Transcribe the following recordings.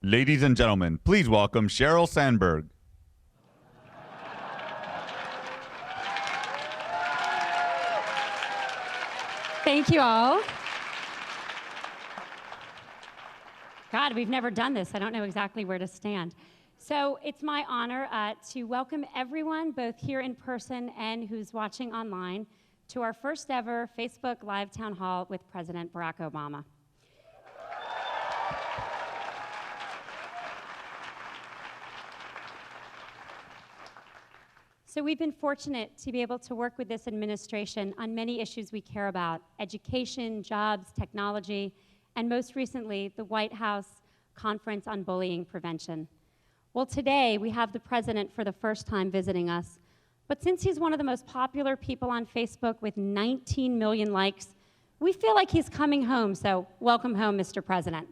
Ladies and gentlemen, please welcome Sheryl Sandberg. Thank you all. God, we've never done this. I don't know exactly where to stand. So it's my honor to welcome everyone, both here in person and who's watching online, to our first ever Facebook Live Town Hall with President Barack Obama. So we've been fortunate to be able to work with this administration on many issues we care about: education, jobs, technology, and most recently, the White House Conference on Bullying Prevention. Well, today we have the president for the first time visiting us, but since he's one of the most popular people on Facebook with 19 million likes, we feel like he's coming home, so welcome home, Mr. President.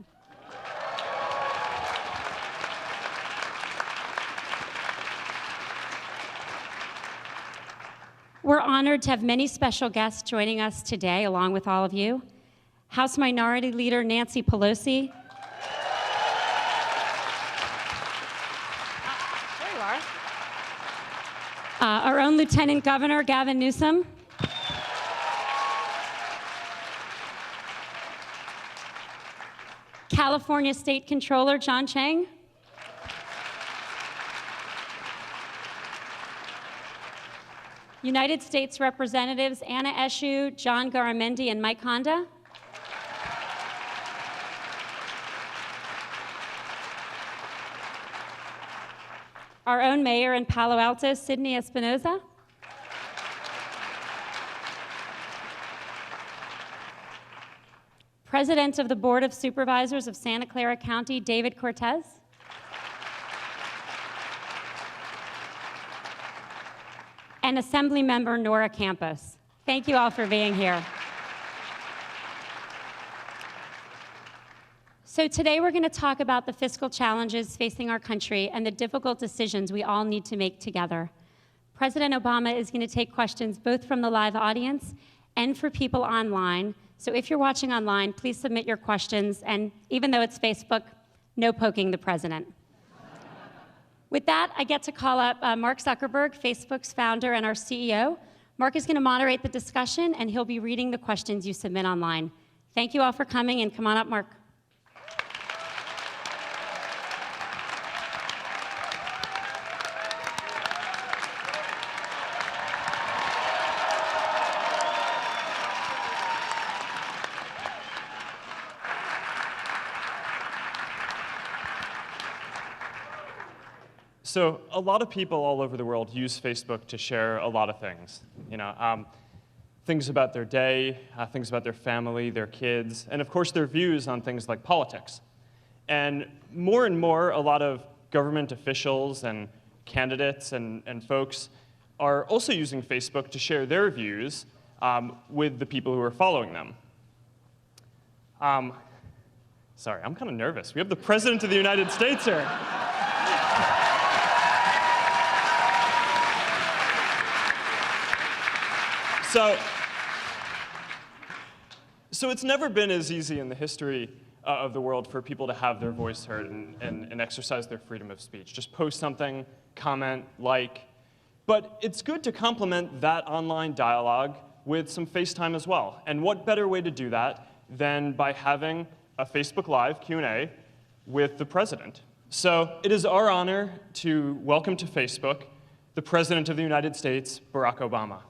We're honored to have many special guests joining us today, along with all of you. House Minority Leader Nancy Pelosi. There you are. Our own Lieutenant Governor Gavin Newsom. California State Controller John Chang. United States Representatives Anna Eshoo, John Garamendi, and Mike Honda. Our own mayor in Palo Alto, Sydney Espinoza. President of the Board of Supervisors of Santa Clara County, David Cortez. And Assemblymember Nora Campos. Thank you all for being here. So today we're going to talk about the fiscal challenges facing our country and the difficult decisions we all need to make together. President Obama is going to take questions both from the live audience and for people online. So if you're watching online, please submit your questions, and even though it's Facebook, no poking the president. With that, I get to call up Mark Zuckerberg, Facebook's founder and our CEO. Mark is going to moderate the discussion, and he'll be reading the questions you submit online. Thank you all for coming, and come on up, Mark. So a lot of people all over the world use Facebook to share a lot of things. Things about their day, things about their family, their kids, and of course their views on things like politics. And more, a lot of government officials and candidates and folks are also using Facebook to share their views with the people who are following them. Sorry, I'm kind of nervous. We have the President of the United States here. So it's never been as easy in the history of the world for people to have their voice heard and exercise their freedom of speech. Just post something, comment, like. But it's good to complement that online dialogue with some FaceTime as well. And what better way to do that than by having a Facebook Live Q&A with the president? So it is our honor to welcome to Facebook the President of the United States, Barack Obama.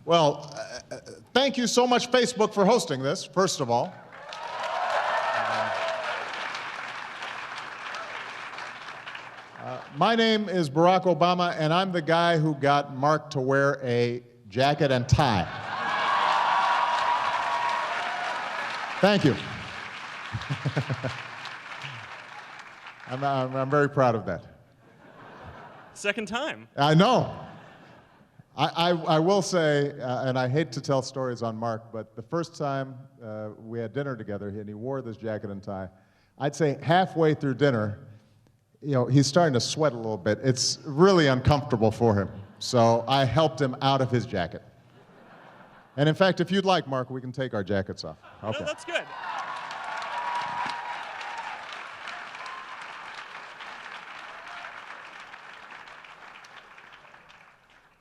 Well, thank you so much, Facebook, for hosting this, first of all. My name is Barack Obama, and I'm the guy who got Mark to wear a jacket and tie. Thank you. I'm very proud of that. Second time. I know. I will say, and I hate to tell stories on Mark, but the first time we had dinner together and he wore this jacket and tie, I'd say halfway through dinner, he's starting to sweat a little bit. It's really uncomfortable for him. So I helped him out of his jacket. And in fact, if you'd like, Mark, we can take our jackets off. Okay. No, that's good.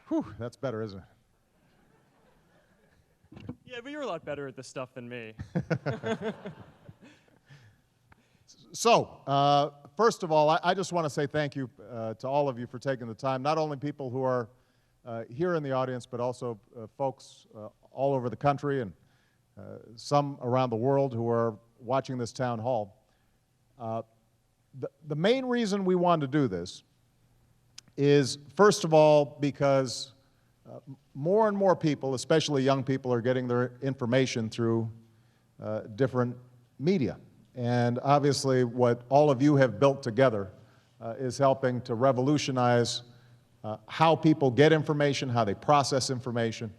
Whew, that's better, isn't it? Yeah, but you're a lot better at this stuff than me. So, first of all, I just want to say thank you to all of you for taking the time, not only people who are here in the audience, but also folks all over the country and some around the world who are watching this town hall. The main reason we wanted to do this is, first of all, because more and more people, especially young people, are getting their information through different media. And obviously, what all of you have built together is helping to revolutionize how people get information, how they process information,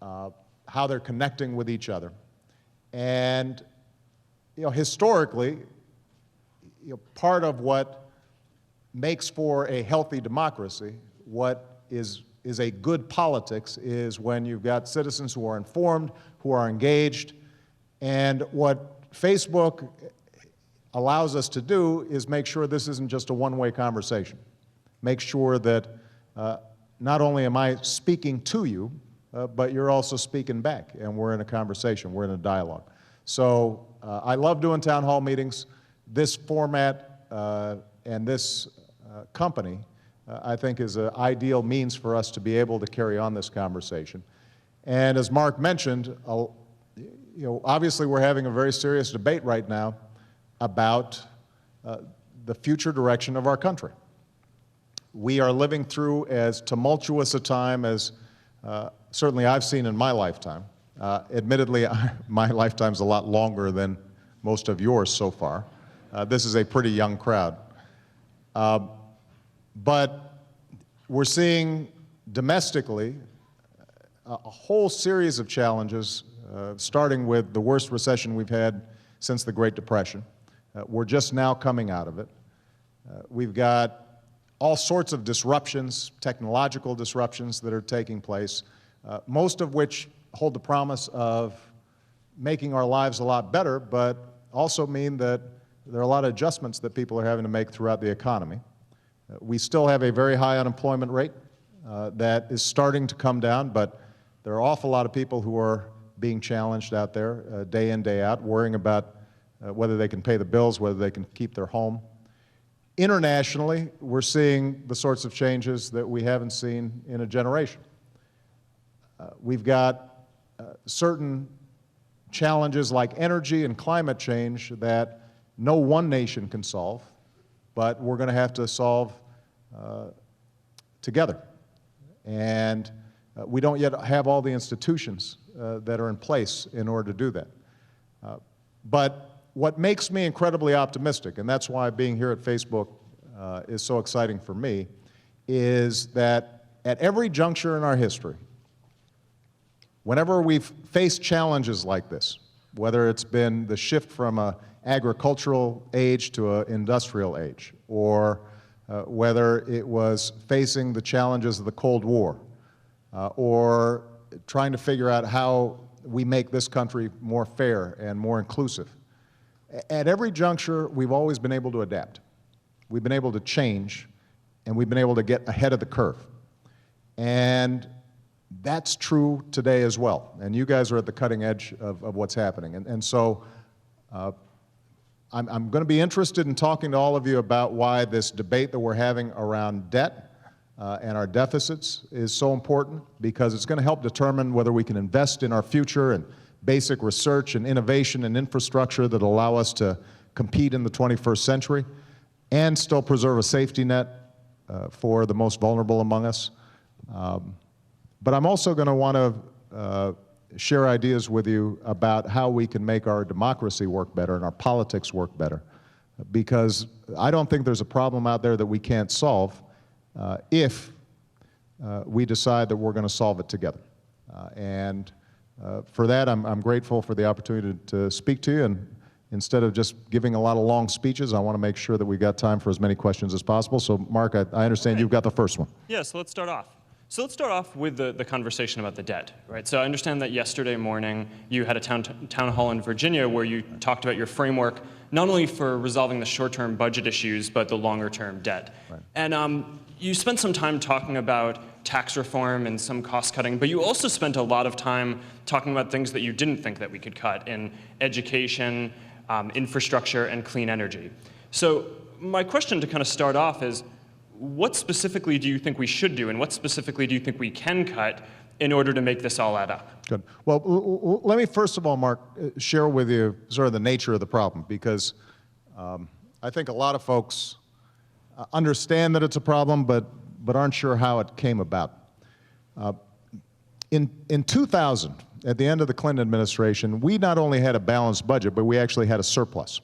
how they're connecting with each other. And historically, part of what makes for a healthy democracy, what is a good politics, is when you've got citizens who are informed, who are engaged. And what Facebook allows us to do is make sure this isn't just a one-way conversation. Make sure that not only am I speaking to you, but you're also speaking back, and we're in a conversation, we're in a dialogue. So I love doing town hall meetings. This format and this company, I think, is an ideal means for us to be able to carry on this conversation. And as Mark mentioned, obviously we're having a very serious debate right now about the future direction of our country. We are living through as tumultuous a time as certainly I've seen in my lifetime. Admittedly, my lifetime's a lot longer than most of yours so far. This is a pretty young crowd. But we're seeing domestically a whole series of challenges, starting with the worst recession we've had since the Great Depression. We're just now coming out of it. We've got all sorts of disruptions, technological disruptions that are taking place, most of which hold the promise of making our lives a lot better, but also mean that there are a lot of adjustments that people are having to make throughout the economy. We still have a very high unemployment rate that is starting to come down, but there are an awful lot of people who are being challenged out there day in, day out, worrying about whether they can pay the bills, whether they can keep their home. Internationally, we're seeing the sorts of changes that we haven't seen in a generation. We've got certain challenges like energy and climate change that no one nation can solve, but we're going to have to solve together. And we don't yet have all the institutions that are in place in order to do that. But what makes me incredibly optimistic, and that's why being here at Facebook is so exciting for me, is that at every juncture in our history, whenever we've faced challenges like this, whether it's been the shift from an agricultural age to an industrial age, or whether it was facing the challenges of the Cold War, or trying to figure out how we make this country more fair and more inclusive. At every juncture, we've always been able to adapt. We've been able to change, and we've been able to get ahead of the curve. And that's true today as well. And you guys are at the cutting edge of what's happening. And so I'm going to be interested in talking to all of you about why this debate that we're having around debt and our deficits is so important, because it's going to help determine whether we can invest in our future and basic research and innovation and infrastructure that allow us to compete in the 21st century. and still preserve a safety net for the most vulnerable among us. But I'm also going to want to share ideas with you about how we can make our democracy work better and our politics work better. Because I don't think there's a problem out there that we can't solve if we decide that we're going to solve it together. For that, I'm grateful for the opportunity to speak to you. And instead of just giving a lot of long speeches, I want to make sure that we got time for as many questions as possible. So, Mark, I understand you've got the first one. Yeah, so let's start off. So let's start off with the conversation about the debt, right? So I understand that yesterday morning you had a town hall in Virginia where you talked about your framework, not only for resolving the short-term budget issues, but the longer-term debt. Right. And you spent some time talking about tax reform and some cost cutting, but you also spent a lot of time talking about things that you didn't think that we could cut in education, infrastructure, and clean energy. So my question to kind of start off is, what specifically do you think we should do, and what specifically do you think we can cut in order to make this all add up? Good. Well, let me first of all, Mark, share with you sort of the nature of the problem, because I think a lot of folks understand that it's a problem, but aren't sure how it came about. In 2000, at the end of the Clinton administration, we not only had a balanced budget, but we actually had a surplus.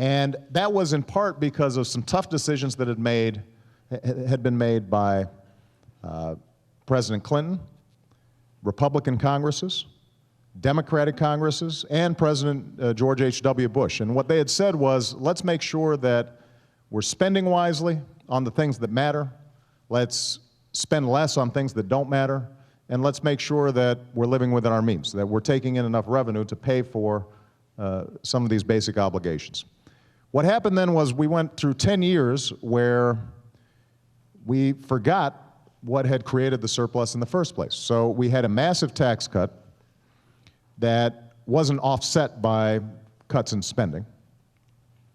And that was in part because of some tough decisions that had been made by President Clinton, Republican Congresses, Democratic Congresses, and President George H.W. Bush. And what they had said was, let's make sure that we're spending wisely on the things that matter, let's spend less on things that don't matter, and let's make sure that we're living within our means, that we're taking in enough revenue to pay for some of these basic obligations. What happened then was we went through 10 years where we forgot what had created the surplus in the first place. So we had a massive tax cut that wasn't offset by cuts in spending.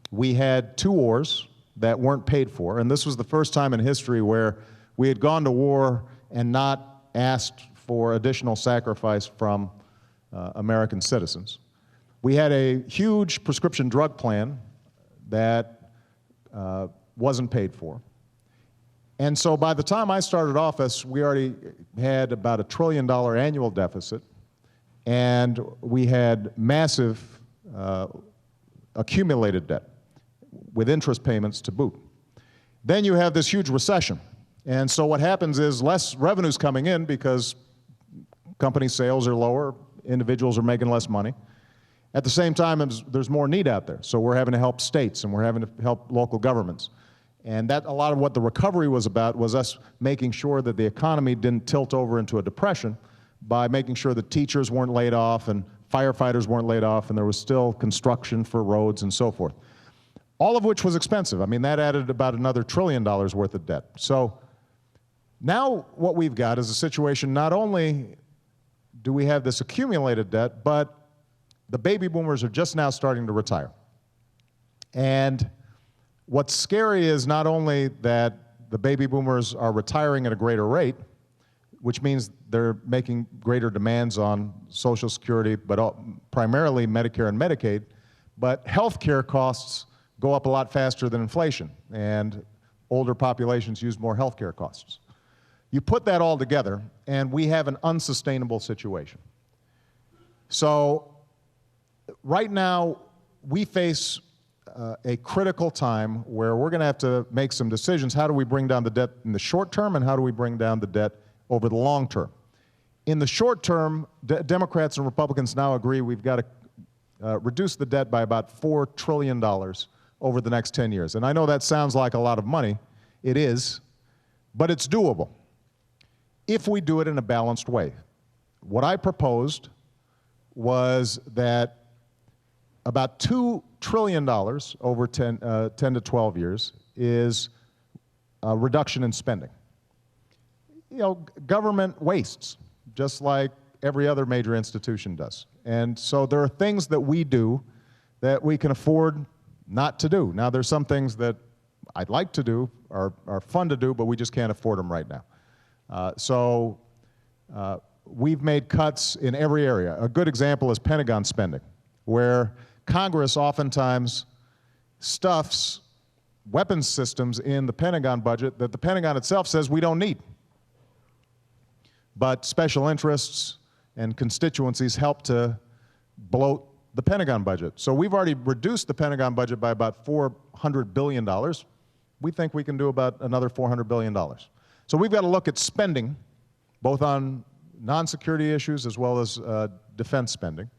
We had two wars that weren't paid for, and this was the first time in history where we had gone to war and not asked for additional sacrifice from American citizens. We had a huge prescription drug plan that wasn't paid for. And so by the time I started office, we already had about $1 trillion annual deficit, and we had massive accumulated debt with interest payments to boot. Then you have this huge recession. And so what happens is less revenues coming in because company sales are lower, individuals are making less money. At the same time, there's more need out there. So we're having to help states and we're having to help local governments. And that, a lot of what the recovery was about was us making sure that the economy didn't tilt over into a depression by making sure that teachers weren't laid off and firefighters weren't laid off and there was still construction for roads and so forth. All of which was expensive. I mean, that added about another $1 trillion worth of debt. So now what we've got is a situation, not only do we have this accumulated debt, but the baby boomers are just now starting to retire. And what's scary is not only that the baby boomers are retiring at a greater rate, which means they're making greater demands on Social Security, but primarily Medicare and Medicaid, but health care costs go up a lot faster than inflation, and older populations use more health care costs. You put that all together, and we have an unsustainable situation. So right now, we face a critical time where we're going to have to make some decisions. How do we bring down the debt in the short term, and how do we bring down the debt over the long term? In the short term, Democrats and Republicans now agree we've got to reduce the debt by about $4 trillion over the next 10 years. And I know that sounds like a lot of money. It is, but it's doable if we do it in a balanced way. What I proposed was that about $2 trillion over 10 to 12 years is a reduction in spending. You know, government wastes, just like every other major institution does. And so there are things that we do that we can afford not to do. Now, there's some things that I'd like to do, are fun to do, but we just can't afford them right now. We've made cuts in every area. A good example is Pentagon spending, where Congress oftentimes stuffs weapons systems in the Pentagon budget that the Pentagon itself says we don't need. But special interests and constituencies help to bloat the Pentagon budget. So we've already reduced the Pentagon budget by about $400 billion. We think we can do about another $400 billion. So we've got to look at spending, both on non-security issues as well as defense spending.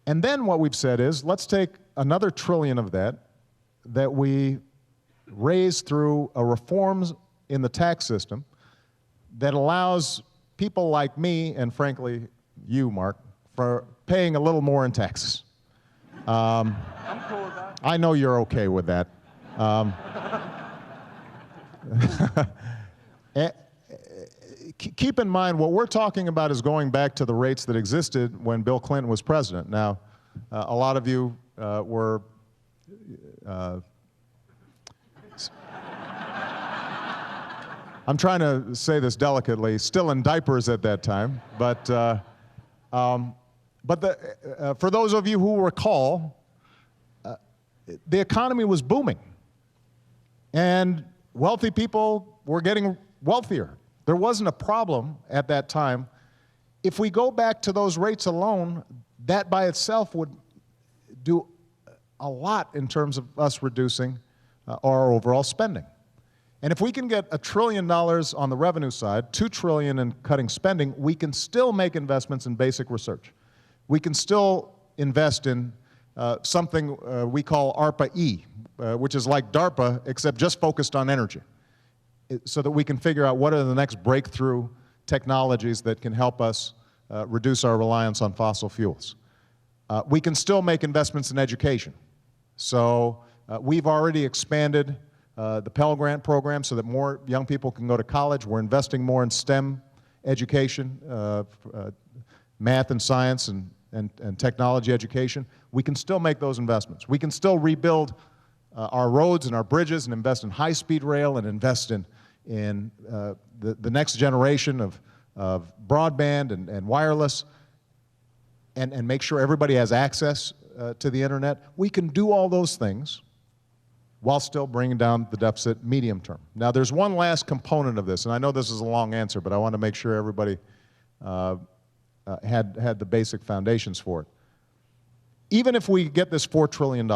And then what we've said is, let's take another $1 trillion of that we raise through a reforms in the tax system that allows people like me, and frankly, you, Mark, for paying a little more in taxes. I'm cool with that. I know you're okay with that. Keep in mind, what we're talking about is going back to the rates that existed when Bill Clinton was president. Now, a lot of you were I'm trying to say this delicately, still in diapers at that time, but for those of you who recall, the economy was booming, and wealthy people were getting wealthier. There wasn't a problem at that time. If we go back to those rates alone, that by itself would do a lot in terms of us reducing our overall spending. And if we can get $1 trillion on the revenue side, $2 trillion in cutting spending, we can still make investments in basic research. We can still invest in something we call ARPA-E, which is like DARPA, except just focused on energy, so that we can figure out what are the next breakthrough technologies that can help us reduce our reliance on fossil fuels. We can still make investments in education. So we've already expanded the Pell Grant program so that more young people can go to college. We're investing more in STEM education, math and science and technology education. We can still make those investments. We can still rebuild our roads and our bridges and invest in high-speed rail and invest in the next generation of broadband and wireless and make sure everybody has access to the internet. We can do all those things while still bringing down the deficit medium term. Now, there's one last component of this, and I know this is a long answer, but I want to make sure everybody had the basic foundations for it. Even if we get this $4 trillion,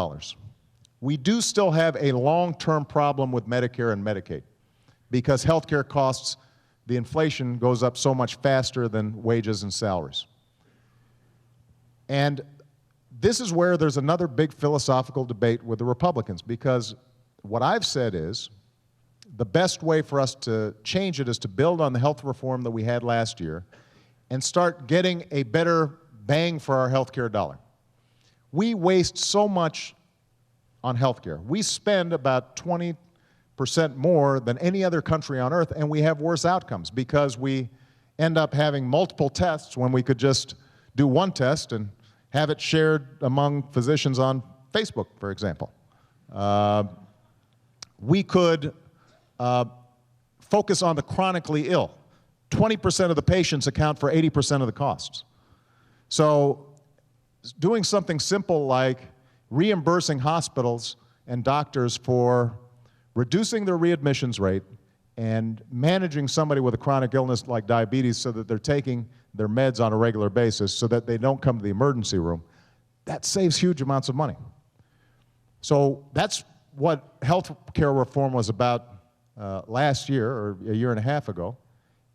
we do still have a long-term problem with Medicare and Medicaid, because healthcare costs, the inflation goes up so much faster than wages and salaries. And this is where there's another big philosophical debate with the Republicans, because what I've said is the best way for us to change it is to build on the health reform that we had last year and start getting a better bang for our healthcare dollar. We waste so much on healthcare. We spend about 20% more than any other country on earth, and we have worse outcomes because we end up having multiple tests when we could just do one test and have it shared among physicians on Facebook, for example. We could focus on the chronically ill. 20% of the patients account for 80% of the costs. So doing something simple like reimbursing hospitals and doctors for reducing their readmissions rate and managing somebody with a chronic illness like diabetes so that they're taking their meds on a regular basis so that they don't come to the emergency room, that saves huge amounts of money. So that's what health care reform was about last year or a year and a half ago.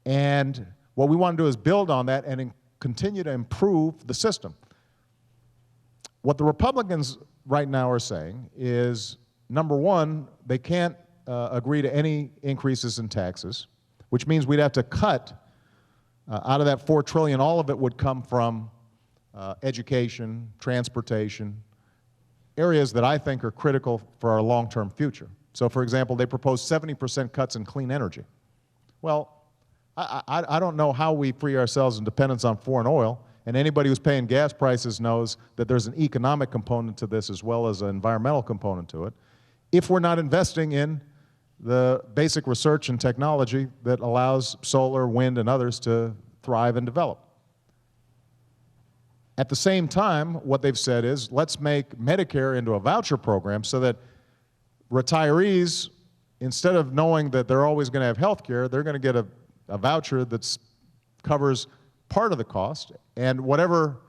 And what we want to do is build on that and continue to improve the system. What the Republicans right now are saying is, number one, they can't agree to any increases in taxes, which means we'd have to cut out of that $4 trillion, all of it would come from education, transportation, areas that I think are critical for our long-term future. So, for example, they propose 70% cuts in clean energy. Well, I don't know how we free ourselves in dependence on foreign oil, and anybody who's paying gas prices knows that there's an economic component to this as well as an environmental component to it, if we're not investing in the basic research and technology that allows solar, wind, and others to thrive and develop. At the same time, what they've said is, let's make Medicare into a voucher program so that retirees, instead of knowing that they're always going to have health care, they're going to get a voucher that covers part of the cost, and whatever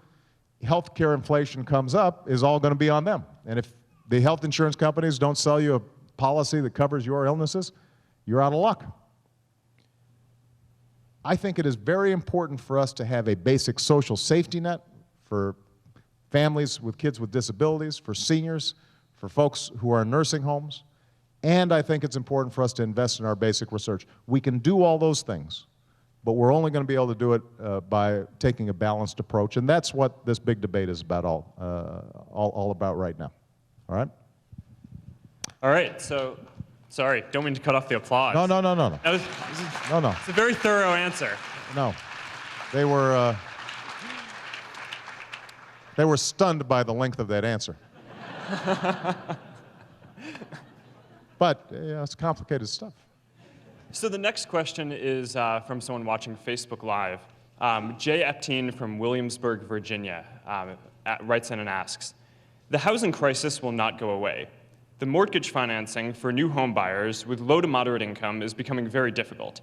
health care inflation comes up is all going to be on them. And if the health insurance companies don't sell you a policy that covers your illnesses, you're out of luck. I think it is very important for us to have a basic social safety net for families with kids with disabilities, for seniors, for folks who are in nursing homes, and I think it's important for us to invest in our basic research. We can do all those things, but we're only going to be able to do it by taking a balanced approach, and that's what this big debate is about all about right now. All right? All right, so, sorry, don't mean to cut off the applause. No. That was, No. it's a very thorough answer. No. They were stunned by the length of that answer. But it's complicated stuff. So the next question is from someone watching Facebook Live. Jay Epteen from Williamsburg, Virginia, writes in and asks, the housing crisis will not go away. The mortgage financing for new home buyers with low to moderate income is becoming very difficult.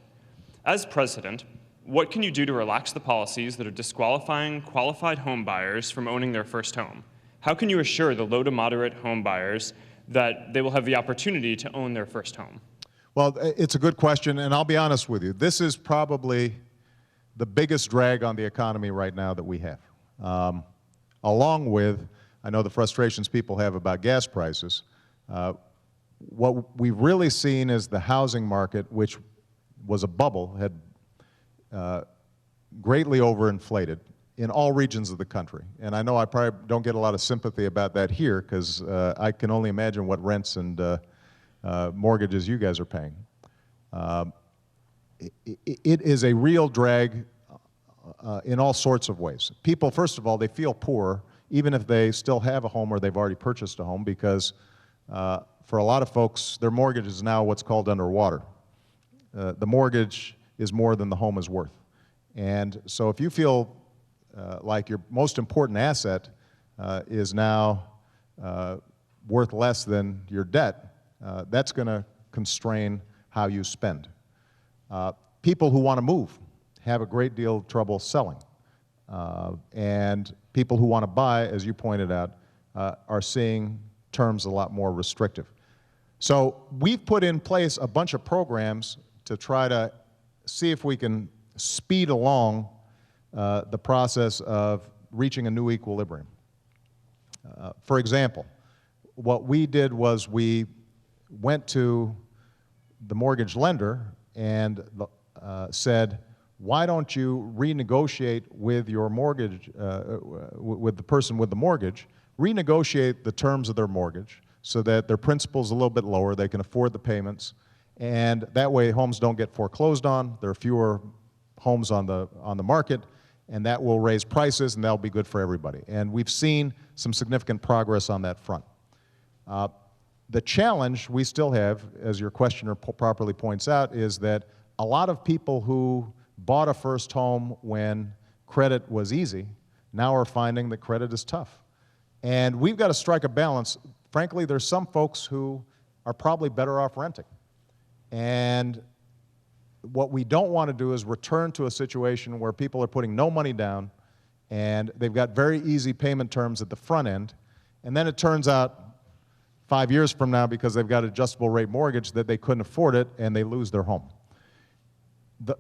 As president, what can you do to relax the policies that are disqualifying qualified home buyers from owning their first home? How can you assure the low to moderate home buyers that they will have the opportunity to own their first home? Well, it's a good question, and I'll be honest with you. This is probably the biggest drag on the economy right now that we have. Along with, I know the frustrations people have about gas prices. What we've really seen is the housing market, which was a bubble, had greatly overinflated in all regions of the country. And I know I probably don't get a lot of sympathy about that here, because I can only imagine what rents and mortgages you guys are paying. It is a real drag in all sorts of ways. People, first of all, they feel poor, even if they still have a home or they've already purchased a home, because for a lot of folks, their mortgage is now what's called underwater. The mortgage is more than the home is worth. And so if you feel like your most important asset is now worth less than your debt, that's going to constrain how you spend. People who want to move have a great deal of trouble selling. And people who want to buy, as you pointed out, are seeing terms a lot more restrictive. So we've put in place a bunch of programs to try to see if we can speed along the process of reaching a new equilibrium. For example, what we did was we went to the mortgage lender and said, why don't you renegotiate with your mortgage, with the person with the mortgage, renegotiate the terms of their mortgage so that their principal's a little bit lower, they can afford the payments, and that way homes don't get foreclosed on, there are fewer homes on the market, and that will raise prices, and that'll be good for everybody. And we've seen some significant progress on that front. The challenge we still have, as your questioner properly points out, is that a lot of people who bought a first home when credit was easy now are finding that credit is tough. And we've got to strike a balance. Frankly, there's some folks who are probably better off renting. And what we don't want to do is return to a situation where people are putting no money down and they've got very easy payment terms at the front end, and then it turns out 5 years from now, because they've got adjustable rate mortgage, that they couldn't afford it and they lose their home.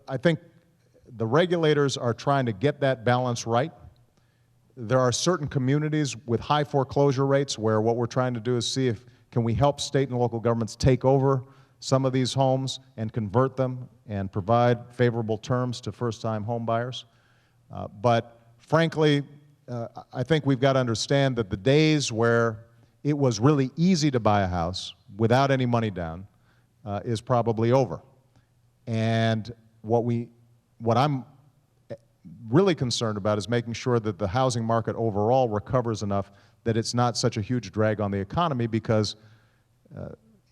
I think the regulators are trying to get that balance right. There are certain communities with high foreclosure rates where what we're trying to do is see if can we help state and local governments take over some of these homes and convert them and provide favorable terms to first-time home buyers. But frankly, I think we've got to understand that the days where it was really easy to buy a house without any money down is probably over. And what I'm really concerned about is making sure that the housing market overall recovers enough that it's not such a huge drag on the economy, because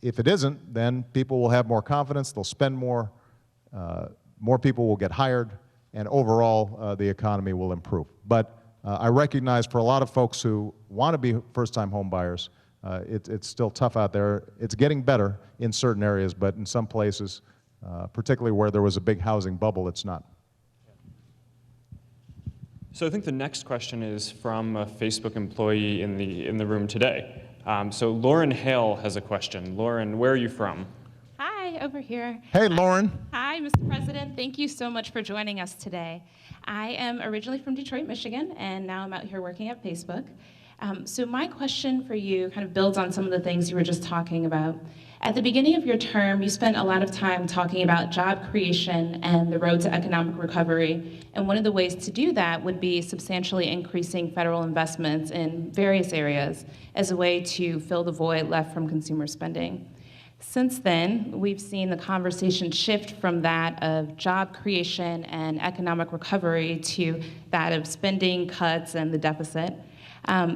if it isn't, then people will have more confidence, they'll spend more, more people will get hired, and overall the economy will improve. But I recognize for a lot of folks who want to be first-time home buyers, it's still tough out there. It's getting better in certain areas, but in some places, particularly where there was a big housing bubble, it's not. So I think the next question is from a Facebook employee in the room today. So Lauren Hale has a question. Lauren, where are you from? Hi, over here. Hey, Lauren. Hi, Mr. President. Thank you so much for joining us today. I am originally from Detroit, Michigan, and now I'm out here working at Facebook. So my question for you kind of builds on some of the things you were just talking about. At the beginning of your term, you spent a lot of time talking about job creation and the road to economic recovery. And one of the ways to do that would be substantially increasing federal investments in various areas as a way to fill the void left from consumer spending. Since then, we've seen the conversation shift from that of job creation and economic recovery to that of spending cuts and the deficit.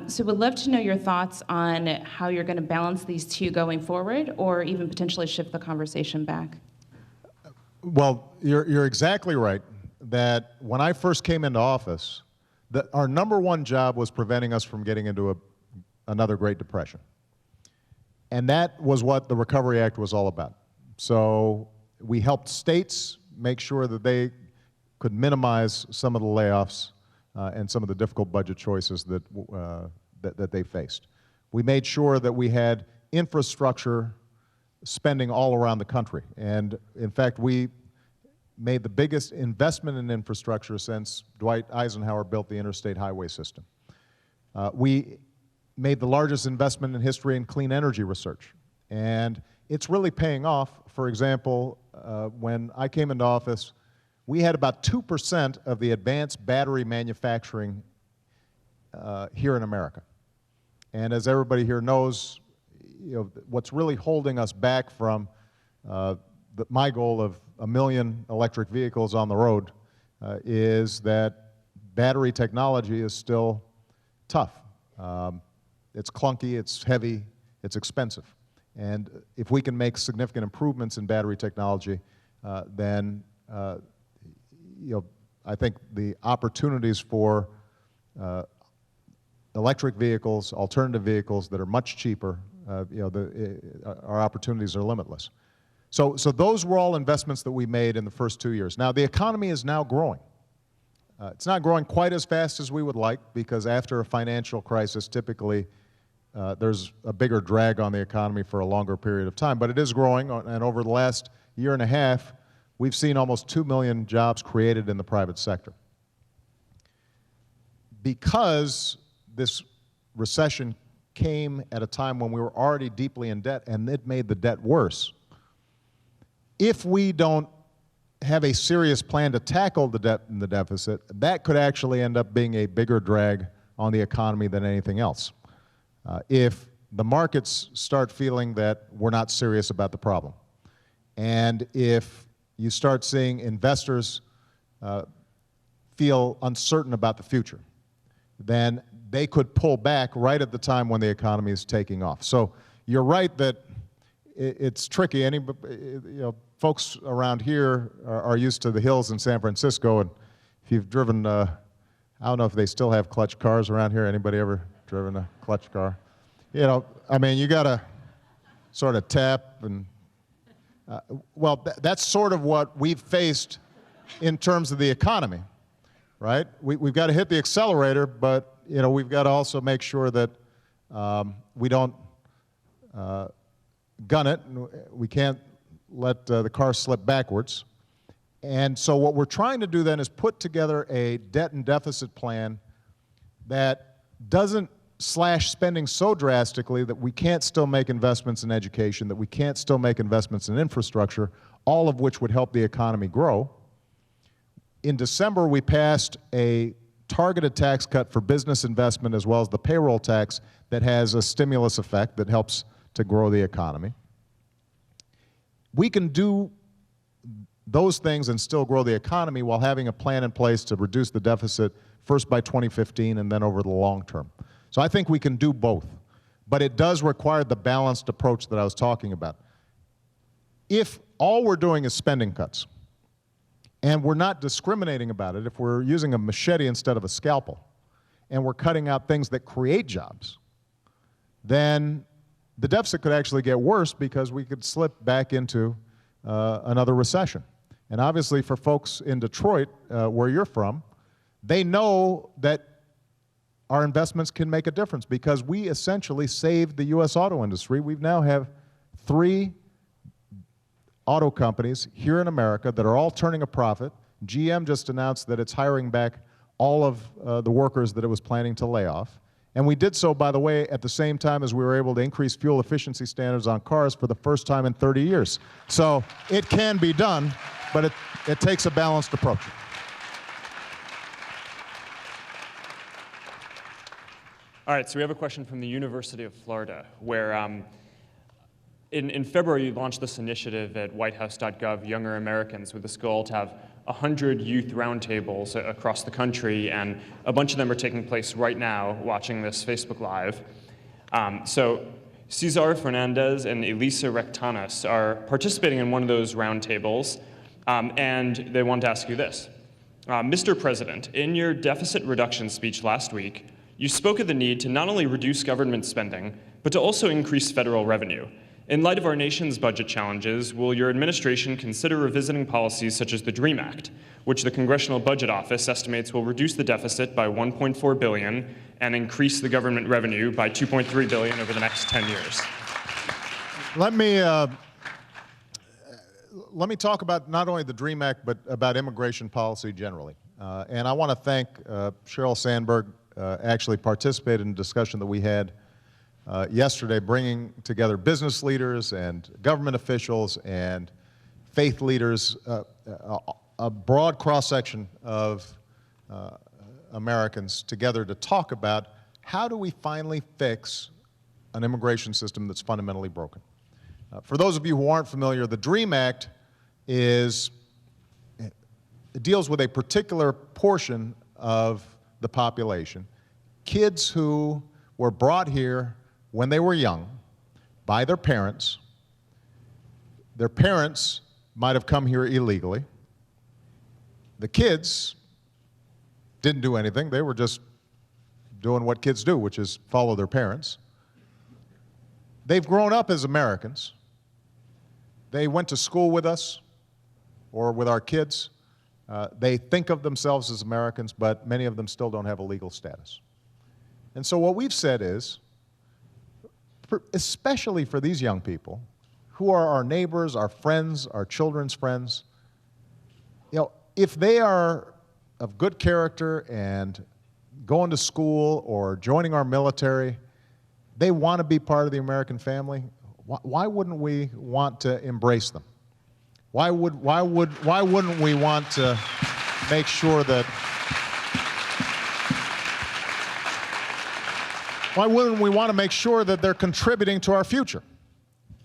So we'd love to know your thoughts on how you're going to balance these two going forward, or even potentially shift the conversation back. Well, you're exactly right that when I first came into office, that our number one job was preventing us from getting into another Great Depression. And that was what the Recovery Act was all about. So we helped states make sure that they could minimize some of the layoffs and some of the difficult budget choices that they faced. We made sure that we had infrastructure spending all around the country. And in fact, we made the biggest investment in infrastructure since Dwight Eisenhower built the interstate highway system. We made the largest investment in history in clean energy research. And it's really paying off. For example, when I came into office, we had about 2% of the advanced battery manufacturing here in America. And as everybody here knows, what's really holding us back from my goal of 1 million electric vehicles on the road is that battery technology is still tough. It's clunky, it's heavy, it's expensive. And if we can make significant improvements in battery technology, then I think the opportunities for electric vehicles, alternative vehicles that are much cheaper, our opportunities are limitless. So those were all investments that we made in the first 2 years. Now the economy is now growing. It's not growing quite as fast as we would like, because after a financial crisis, typically there's a bigger drag on the economy for a longer period of time, but it is growing, and over the last year and a half, we've seen almost 2 million jobs created in the private sector. Because this recession came at a time when we were already deeply in debt, and it made the debt worse, if we don't have a serious plan to tackle the debt and the deficit, that could actually end up being a bigger drag on the economy than anything else. If the markets start feeling that we're not serious about the problem, and if you start seeing investors feel uncertain about the future, then they could pull back right at the time when the economy is taking off. So you're right that it's tricky. Folks around here are used to the hills in San Francisco, and if you've driven, I don't know if they still have clutch cars around here. Anybody ever driven a clutch car? You gotta sort of tap and, that's sort of what we've faced in terms of the economy, right? We've got to hit the accelerator, but we've got to also make sure that we don't gun it. We can't let the car slip backwards. And so what we're trying to do then is put together a debt and deficit plan that doesn't slash spending so drastically that we can't still make investments in education, that we can't still make investments in infrastructure, all of which would help the economy grow. In December, we passed a targeted tax cut for business investment as well as the payroll tax that has a stimulus effect that helps to grow the economy. We can do those things and still grow the economy while having a plan in place to reduce the deficit first by 2015 and then over the long term. So I think we can do both, but it does require the balanced approach that I was talking about. If all we're doing is spending cuts, and we're not discriminating about it, if we're using a machete instead of a scalpel, and we're cutting out things that create jobs, then the deficit could actually get worse because we could slip back into another recession. And obviously for folks in Detroit, where you're from, they know that our investments can make a difference because we essentially saved the U.S. auto industry. We now have 3 auto companies here in America that are all turning a profit. GM just announced that it's hiring back all of the workers that it was planning to lay off. And we did so, by the way, at the same time as we were able to increase fuel efficiency standards on cars for the first time in 30 years. So it can be done, but it takes a balanced approach. All right, so we have a question from the University of Florida, where in February you launched this initiative at whitehouse.gov, Younger Americans, with this goal to have 100 youth roundtables across the country, and a bunch of them are taking place right now, watching this Facebook Live. So Cesar Fernandez and Elisa Rectanas are participating in one of those roundtables, and they wanted to ask you this. Mr. President, in your deficit reduction speech last week, you spoke of the need to not only reduce government spending, but to also increase federal revenue. In light of our nation's budget challenges, will your administration consider revisiting policies such as the DREAM Act, which the Congressional Budget Office estimates will reduce the deficit by $1.4 billion and increase the government revenue by $2.3 billion over the next 10 years? Let me talk about not only the DREAM Act, but about immigration policy generally. And I want to thank Sheryl Sandberg, actually participated in a discussion that we had yesterday, bringing together business leaders and government officials and faith leaders, a broad cross-section of Americans together to talk about how do we finally fix an immigration system that's fundamentally broken. For those of you who aren't familiar, the DREAM Act deals with a particular portion of the population, kids who were brought here when they were young by their parents. Their parents might have come here illegally. The kids didn't do anything. They were just doing what kids do, which is follow their parents. They've grown up as Americans. They went to school with us or with our kids. They think of themselves as Americans, but many of them still don't have a legal status. And so what we've said is, especially for these young people, who are our neighbors, our friends, our children's friends, if they are of good character and going to school or joining our military, they want to be part of the American family, why wouldn't we want to embrace them? Why wouldn't we want to make sure that they're contributing to our future?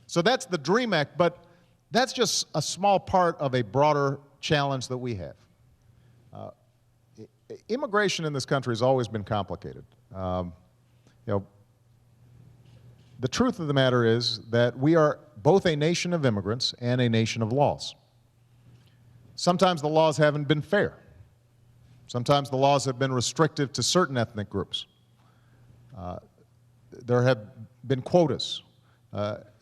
So that's the DREAM Act, but that's just a small part of a broader challenge that we have. Immigration in this country has always been complicated. The truth of the matter is that we are both a nation of immigrants and a nation of laws. Sometimes the laws haven't been fair. Sometimes the laws have been restrictive to certain ethnic groups. There have been quotas.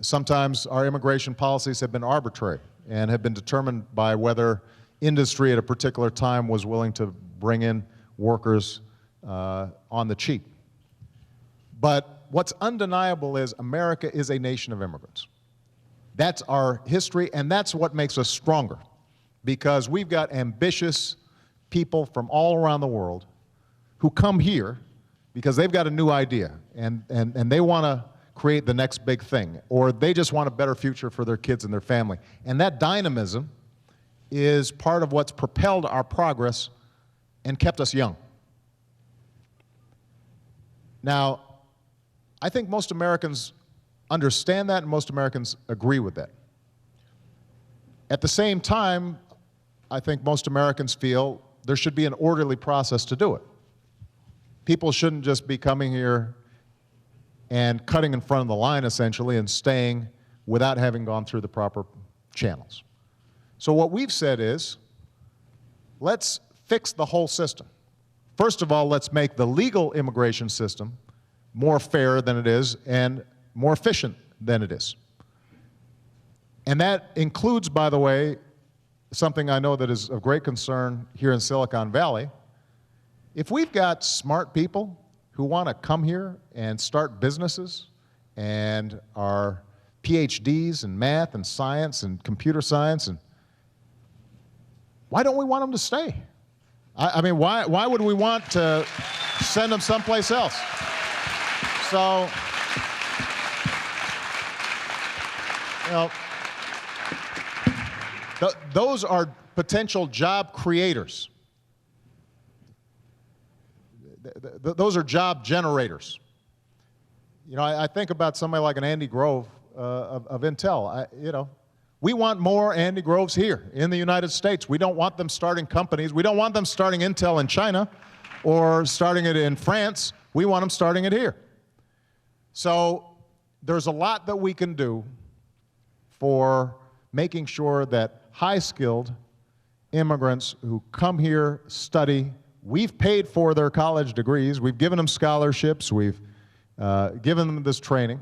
Sometimes our immigration policies have been arbitrary and have been determined by whether industry at a particular time was willing to bring in workers on the cheap. But what's undeniable is America is a nation of immigrants. That's our history, and that's what makes us stronger, because we've got ambitious people from all around the world who come here because they've got a new idea, and they want to create the next big thing, or they just want a better future for their kids and their family. And that dynamism is part of what's propelled our progress and kept us young. Now, I think most Americans understand that, and most Americans agree with that. At the same time, I think most Americans feel there should be an orderly process to do it. People shouldn't just be coming here and cutting in front of the line, essentially, and staying without having gone through the proper channels. So what we've said is, let's fix the whole system. First of all, let's make the legal immigration system more fair than it is and more efficient than it is. And that includes, by the way, something I know that is of great concern here in Silicon Valley. If we've got smart people who want to come here and start businesses and are PhDs in math and science and computer science, and why don't we want them to stay? I mean, why would we want to send them someplace else? So, you know, those are potential job creators. Those are job generators. You know, I think about somebody like an Andy Grove of Intel. You know, we want more Andy Groves here in the United States. We don't want them starting companies. We don't want them starting Intel in China or starting it in France. We want them starting it here. So there's a lot that we can do for making sure that high-skilled immigrants who come here, study, we've paid for their college degrees, we've given them scholarships, we've given them this training.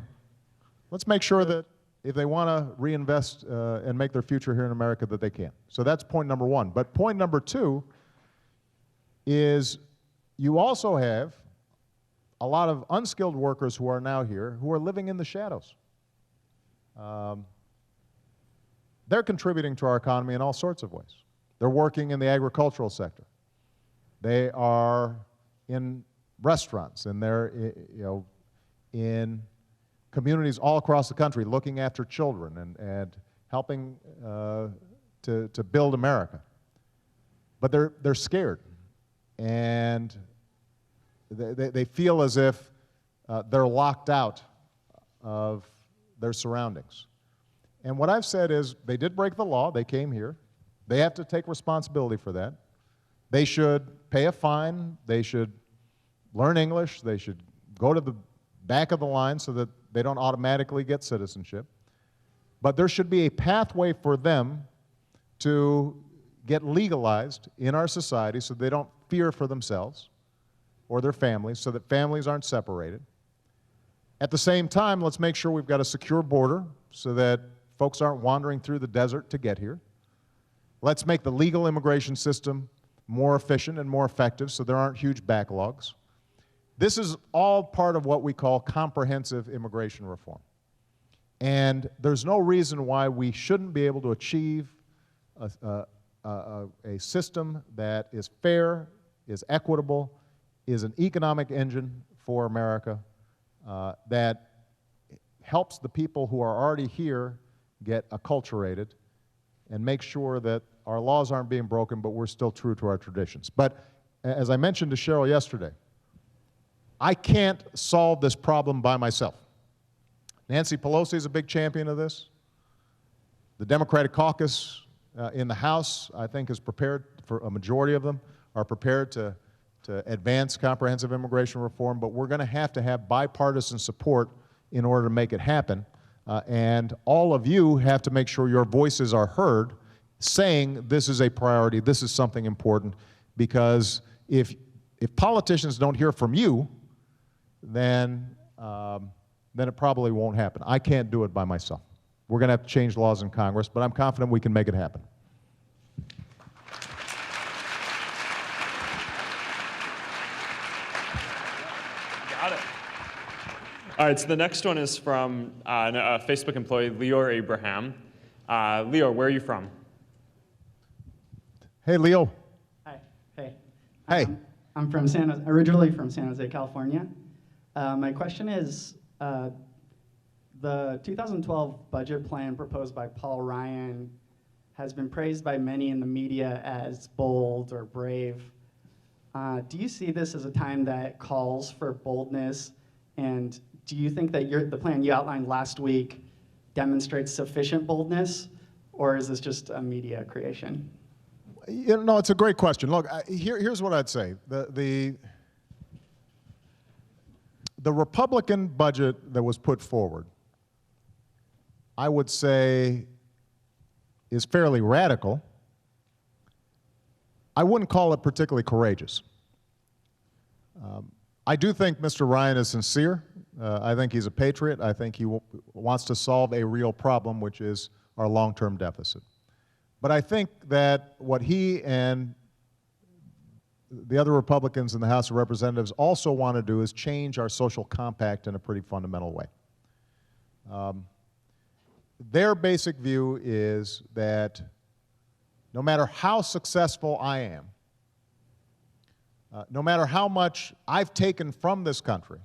Let's make sure that if they want to reinvest and make their future here in America, that they can. So that's point number one. But point number two is you also have a lot of unskilled workers who are now here who are living in the shadows. They're contributing to our economy in all sorts of ways. They're working in the agricultural sector. They are in restaurants, and they're in communities all across the country looking after children and helping to build America. But they're scared, and they feel as if they're locked out of their surroundings. And what I've said is they did break the law. They came here. They have to take responsibility for that. They should pay a fine. They should learn English. They should go to the back of the line so that they don't automatically get citizenship. But there should be a pathway for them to get legalized in our society so they don't fear for themselves or their families, so that families aren't separated. At the same time, let's make sure we've got a secure border so that folks aren't wandering through the desert to get here. Let's make the legal immigration system more efficient and more effective so there aren't huge backlogs. This is all part of what we call comprehensive immigration reform. And there's no reason why we shouldn't be able to achieve a system that is fair, is equitable, is an economic engine for America, that helps the people who are already here get acculturated and make sure that our laws aren't being broken, but we're still true to our traditions. But as I mentioned to Cheryl yesterday, I can't solve this problem by myself. Nancy Pelosi is a big champion of this. The Democratic caucus in the House, I think, is prepared, for a majority of them, are prepared to advance comprehensive immigration reform, but we're going to have bipartisan support in order to make it happen. And all of you have to make sure your voices are heard saying this is a priority, this is something important, because if politicians don't hear from you, then it probably won't happen. I can't do it by myself. We're going to have to change laws in Congress, but I'm confident we can make it happen. Got it. All right, so the next one is from a Facebook employee, Leor Abraham. Leor, where are you from? Hey, Leo. Hi. Hey. Hey. I'm from originally from San Jose, California. My question is, the 2012 budget plan proposed by Paul Ryan has been praised by many in the media as bold or brave. Do you see this as a time that calls for boldness? And do you think that the plan you outlined last week demonstrates sufficient boldness, or is this just a media creation? You know, it's a great question. Look, here's what I'd say. The Republican budget that was put forward, I would say, is fairly radical. I wouldn't call it particularly courageous. I do think Mr. Ryan is sincere. I think he's a patriot. I think he wants to solve a real problem, which is our long-term deficit. But I think that what he and the other Republicans in the House of Representatives also want to do is change our social compact in a pretty fundamental way. Their basic view is that no matter how successful I am, no matter how much I've taken from this country,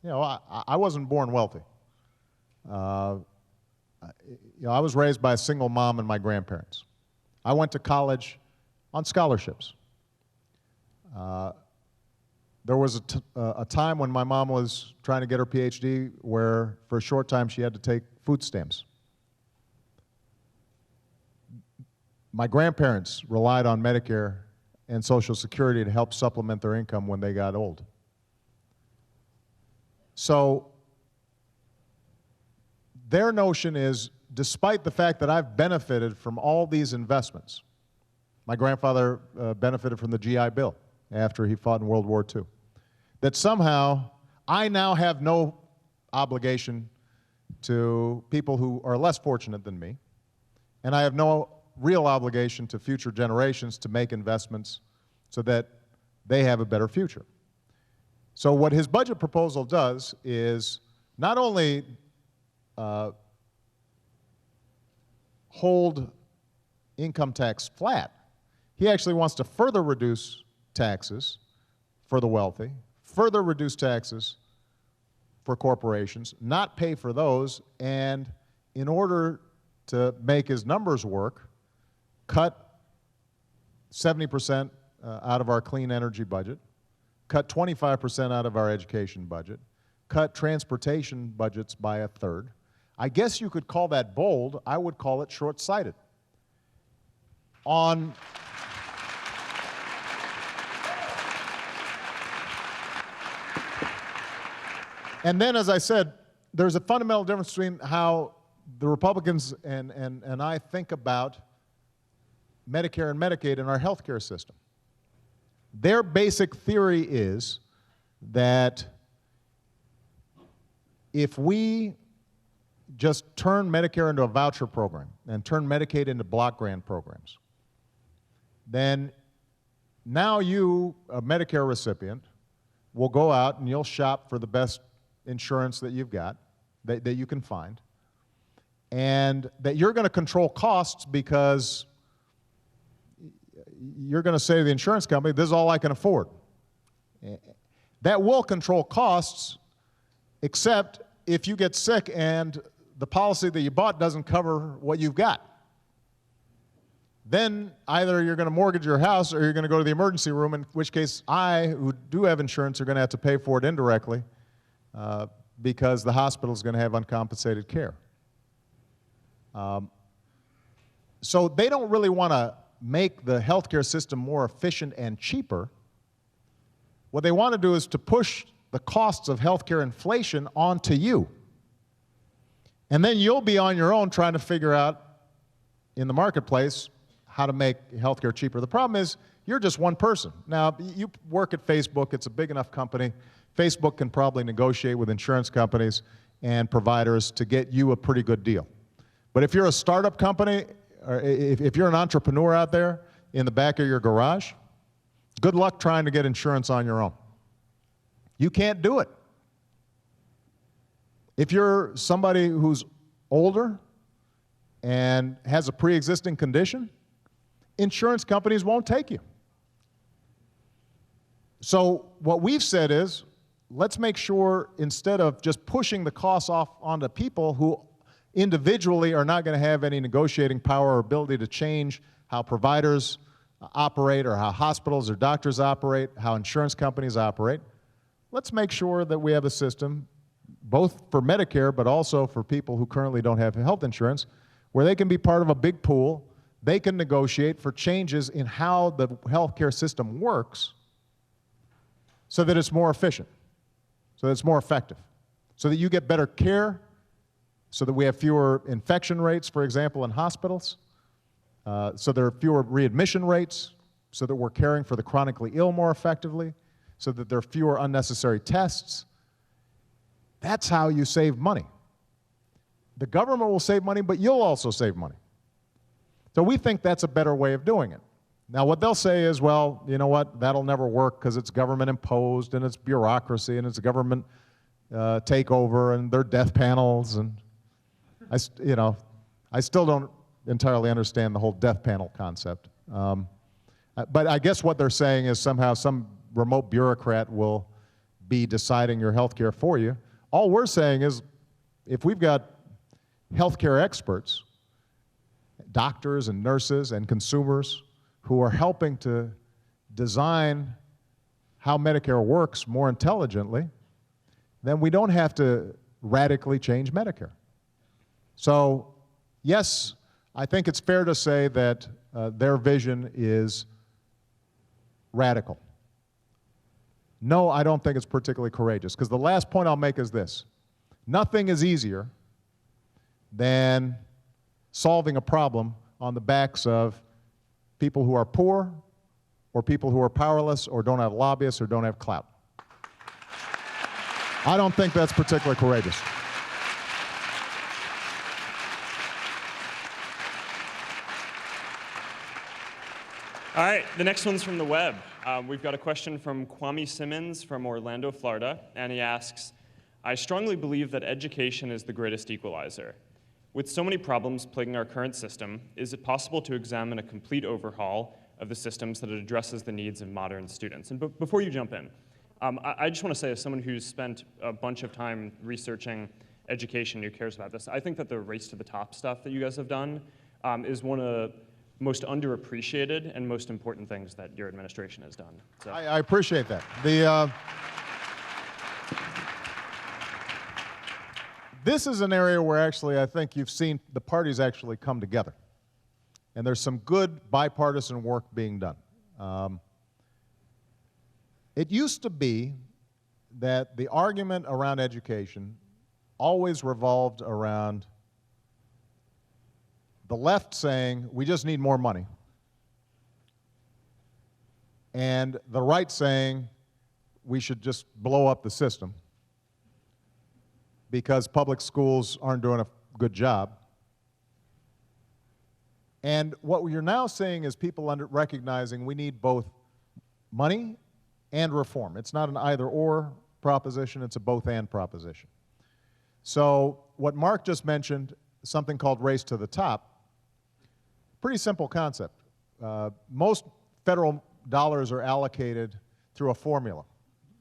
you know, I wasn't born wealthy. You know, I was raised by a single mom and my grandparents. I went to college on scholarships. There was a time when my mom was trying to get her PhD where for a short time she had to take food stamps. My grandparents relied on Medicare and Social Security to help supplement their income when they got old. So their notion is, despite the fact that I've benefited from all these investments, my grandfather benefited from the GI Bill after he fought in World War II, that somehow I now have no obligation to people who are less fortunate than me, and I have no real obligation to future generations to make investments so that they have a better future. So what his budget proposal does is not only hold income tax flat, he actually wants to further reduce taxes for the wealthy, further reduce taxes for corporations, not pay for those, and in order to make his numbers work, cut 70% out of our clean energy budget, cut 25% out of our education budget, cut transportation budgets by a third. I guess you could call that bold. I would call it short-sighted. And then, as I said, there's a fundamental difference between how the Republicans and I think about Medicare and Medicaid in our health care system. Their basic theory is that if we just turn Medicare into a voucher program and turn Medicaid into block grant programs, then now you, a Medicare recipient, will go out and you'll shop for the best insurance that you've got, that you can find, and that you're going to control costs because you're going to say to the insurance company, this is all I can afford. That will control costs, except if you get sick and the policy that you bought doesn't cover what you've got. Then either you're going to mortgage your house or you're going to go to the emergency room, in which case I, who do have insurance, are going to have to pay for it indirectly because the hospital is going to have uncompensated care. So they don't really want to make the healthcare system more efficient and cheaper. What they want to do is to push the costs of healthcare inflation onto you. And then you'll be on your own trying to figure out in the marketplace how to make healthcare cheaper. The problem is you're just one person. Now, you work at Facebook. It's a big enough company. Facebook can probably negotiate with insurance companies and providers to get you a pretty good deal. But if you're a startup company, or if you're an entrepreneur out there in the back of your garage, good luck trying to get insurance on your own. You can't do it. If you're somebody who's older and has a pre-existing condition, insurance companies won't take you. So what we've said is, let's make sure instead of just pushing the costs off onto people who individually are not going to have any negotiating power or ability to change how providers operate or how hospitals or doctors operate, how insurance companies operate, let's make sure that we have a system, both for Medicare but also for people who currently don't have health insurance, where they can be part of a big pool, they can negotiate for changes in how the healthcare system works so that it's more efficient, so that it's more effective, so that you get better care, so that we have fewer infection rates, for example, in hospitals, so there are fewer readmission rates, so that we're caring for the chronically ill more effectively, so that there are fewer unnecessary tests. That's how you save money. The government will save money, but you'll also save money. So we think that's a better way of doing it. Now, what they'll say is, well, you know what, that'll never work because it's government imposed and it's bureaucracy and it's government takeover and their death panels. And I still don't entirely understand the whole death panel concept. But I guess what they're saying is somehow some remote bureaucrat will be deciding your health care for you. All we're saying is if we've got healthcare experts, doctors and nurses and consumers who are helping to design how Medicare works more intelligently, then we don't have to radically change Medicare. So, yes, I think it's fair to say that their vision is radical. No, I don't think it's particularly courageous, because the last point I'll make is this. Nothing is easier than solving a problem on the backs of people who are poor, or people who are powerless, or don't have lobbyists, or don't have clout. I don't think that's particularly courageous. All right, the next one's from the web. We've got a question from Kwame Simmons from Orlando, Florida, and he asks, I strongly believe that education is the greatest equalizer. With so many problems plaguing our current system, is it possible to examine a complete overhaul of the systems that addresses the needs of modern students? And before you jump in, I just want to say, as someone who's spent a bunch of time researching education, who cares about this, I think that the race to the top stuff that you guys have done is one of the most underappreciated and most important things that your administration has done. So. I appreciate that. This is an area where actually I think you've seen the parties actually come together. And there's some good bipartisan work being done. It used to be that the argument around education always revolved around the left saying, we just need more money, and the right saying, we should just blow up the system because public schools aren't doing a good job. And what you're now seeing is people recognizing we need both money and reform. It's not an either-or proposition, it's a both-and proposition. So what Mark just mentioned, something called race to the top, pretty simple concept. Most federal dollars are allocated through a formula.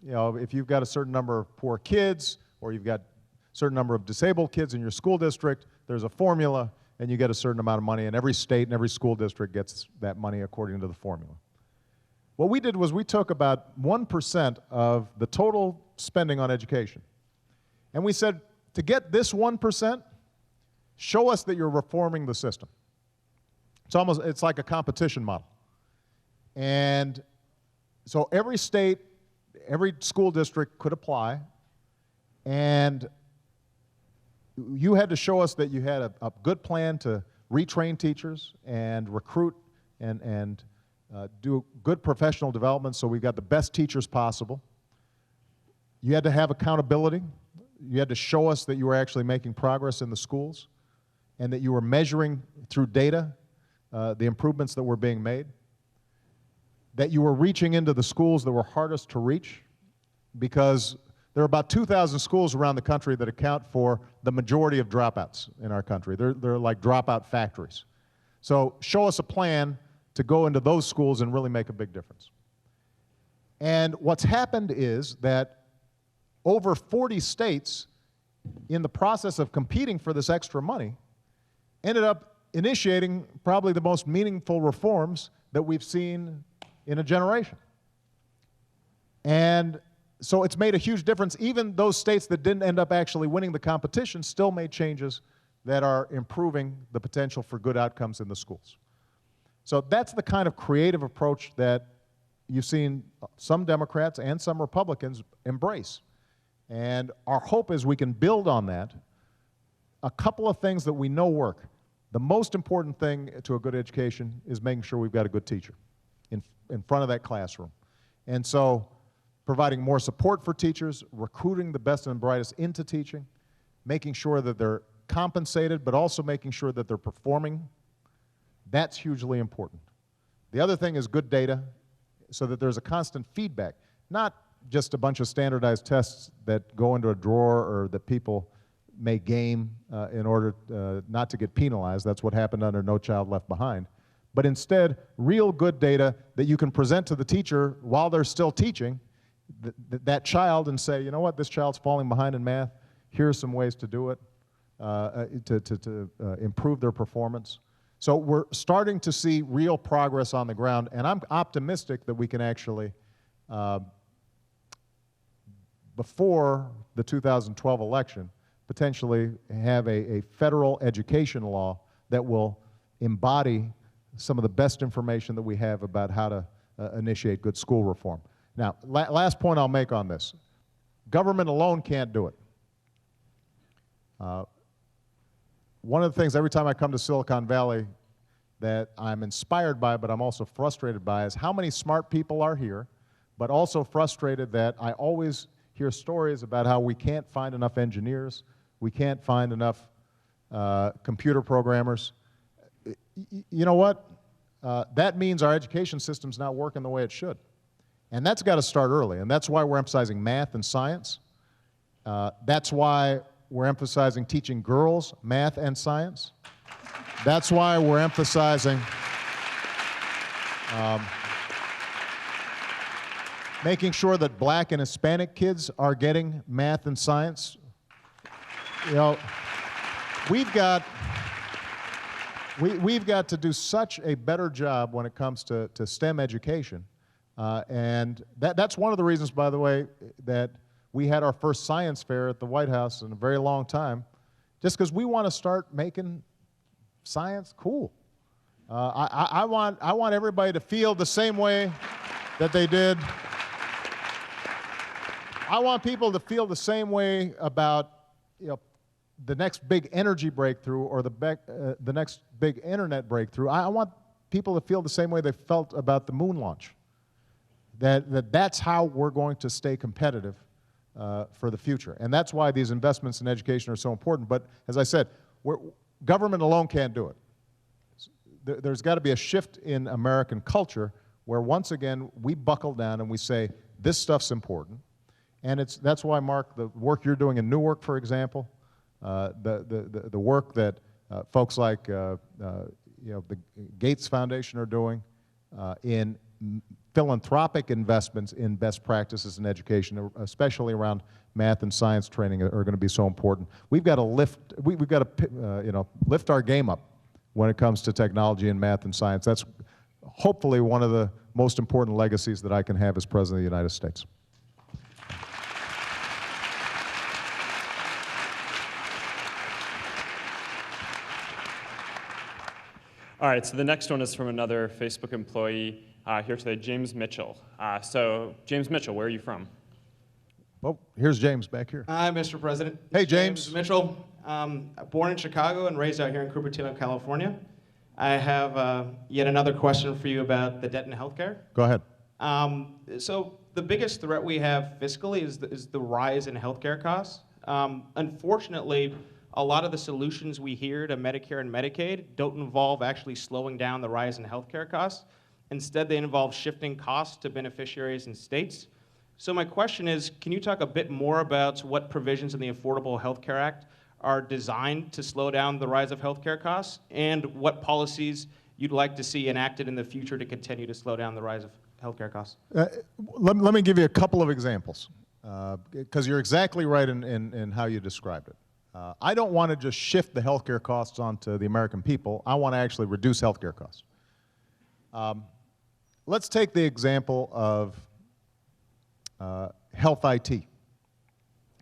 You know, if you've got a certain number of poor kids, or you've got a certain number of disabled kids in your school district, there's a formula, and you get a certain amount of money, and every state and every school district gets that money according to the formula. What we did was we took about 1% of the total spending on education, and we said, to get this 1%, show us that you're reforming the system. It's like a competition model. And so every state, every school district could apply, and you had to show us that you had a good plan to retrain teachers and recruit and do good professional development so we got the best teachers possible. You had to have accountability. You had to show us that you were actually making progress in the schools and that you were measuring through data the improvements that were being made, that you were reaching into the schools that were hardest to reach, because there are about 2,000 schools around the country that account for the majority of dropouts in our country. They're like dropout factories. So show us a plan to go into those schools and really make a big difference. And what's happened is that over 40 states, in the process of competing for this extra money, ended up initiating probably the most meaningful reforms that we've seen in a generation. And so it's made a huge difference. Even those states that didn't end up actually winning the competition still made changes that are improving the potential for good outcomes in the schools. So that's the kind of creative approach that you've seen some Democrats and some Republicans embrace. And our hope is we can build on that. A couple of things that we know work. The most important thing to a good education is making sure we've got a good teacher in front of that classroom. And so providing more support for teachers, recruiting the best and brightest into teaching, making sure that they're compensated, but also making sure that they're performing. That's hugely important. The other thing is good data, so that there's a constant feedback, not just a bunch of standardized tests that go into a drawer or that people may game in order not to get penalized. That's what happened under No Child Left Behind. But instead, real good data that you can present to the teacher while they're still teaching that child and say, you know what, this child's falling behind in math. Here are some ways to do it, to improve their performance. So we're starting to see real progress on the ground, and I'm optimistic that we can actually, before the 2012 election, potentially have a federal education law that will embody some of the best information that we have about how to initiate good school reform. Now, last point I'll make on this. Government alone can't do it. One of the things every time I come to Silicon Valley that I'm inspired by, but I'm also frustrated by, is how many smart people are here, but also frustrated that I always hear stories about how we can't find enough engineers, we can't find enough computer programmers. You know what? That means our education system's not working the way it should. And that's got to start early, and that's why we're emphasizing math and science. That's why we're emphasizing teaching girls math and science. That's why we're emphasizing making sure that Black and Hispanic kids are getting math and science. You know, we've got to do such a better job when it comes to STEM education. And that's one of the reasons, by the way, that we had our first science fair at the White House in a very long time, just because we want to start making science cool. I want everybody to feel the same way that they did. I want people to feel the same way about, you know, the next big energy breakthrough or the next big internet breakthrough. I want people to feel the same way they felt about the moon launch. That's how we're going to stay competitive for the future. And that's why these investments in education are so important. But as I said, government alone can't do it. There's got to be a shift in American culture where, once again, we buckle down and we say, this stuff's important. And that's why, Mark, the work you're doing in Newark, for example, the work that folks like you know, the Gates Foundation are doing in philanthropic investments in best practices in education, especially around math and science training, are going to be so important. We've got to we've got to you know, lift our game up when it comes to technology and math and science. That's hopefully one of the most important legacies that I can have as President of the United States. All right, so the next one is from another Facebook employee here today, James Mitchell. So, James Mitchell, where are you from? Well, here's James back here. Hi, Mr. President. Hey, James. Mitchell. Born in Chicago and raised out here in Cupertino, California. I have yet another question for you about the debt in healthcare. Go ahead. So the biggest threat we have fiscally is the rise in healthcare costs. Unfortunately, a lot of the solutions we hear to Medicare and Medicaid don't involve actually slowing down the rise in healthcare costs. Instead, they involve shifting costs to beneficiaries and states. So my question is, can you talk a bit more about what provisions in the Affordable Health Care Act are designed to slow down the rise of healthcare costs, and what policies you'd like to see enacted in the future to continue to slow down the rise of healthcare costs? Let me give you a couple of examples, because you're exactly right in how you described it. I don't want to just shift the healthcare costs onto the American people. I want to actually reduce healthcare costs. Let's take the example of health IT. You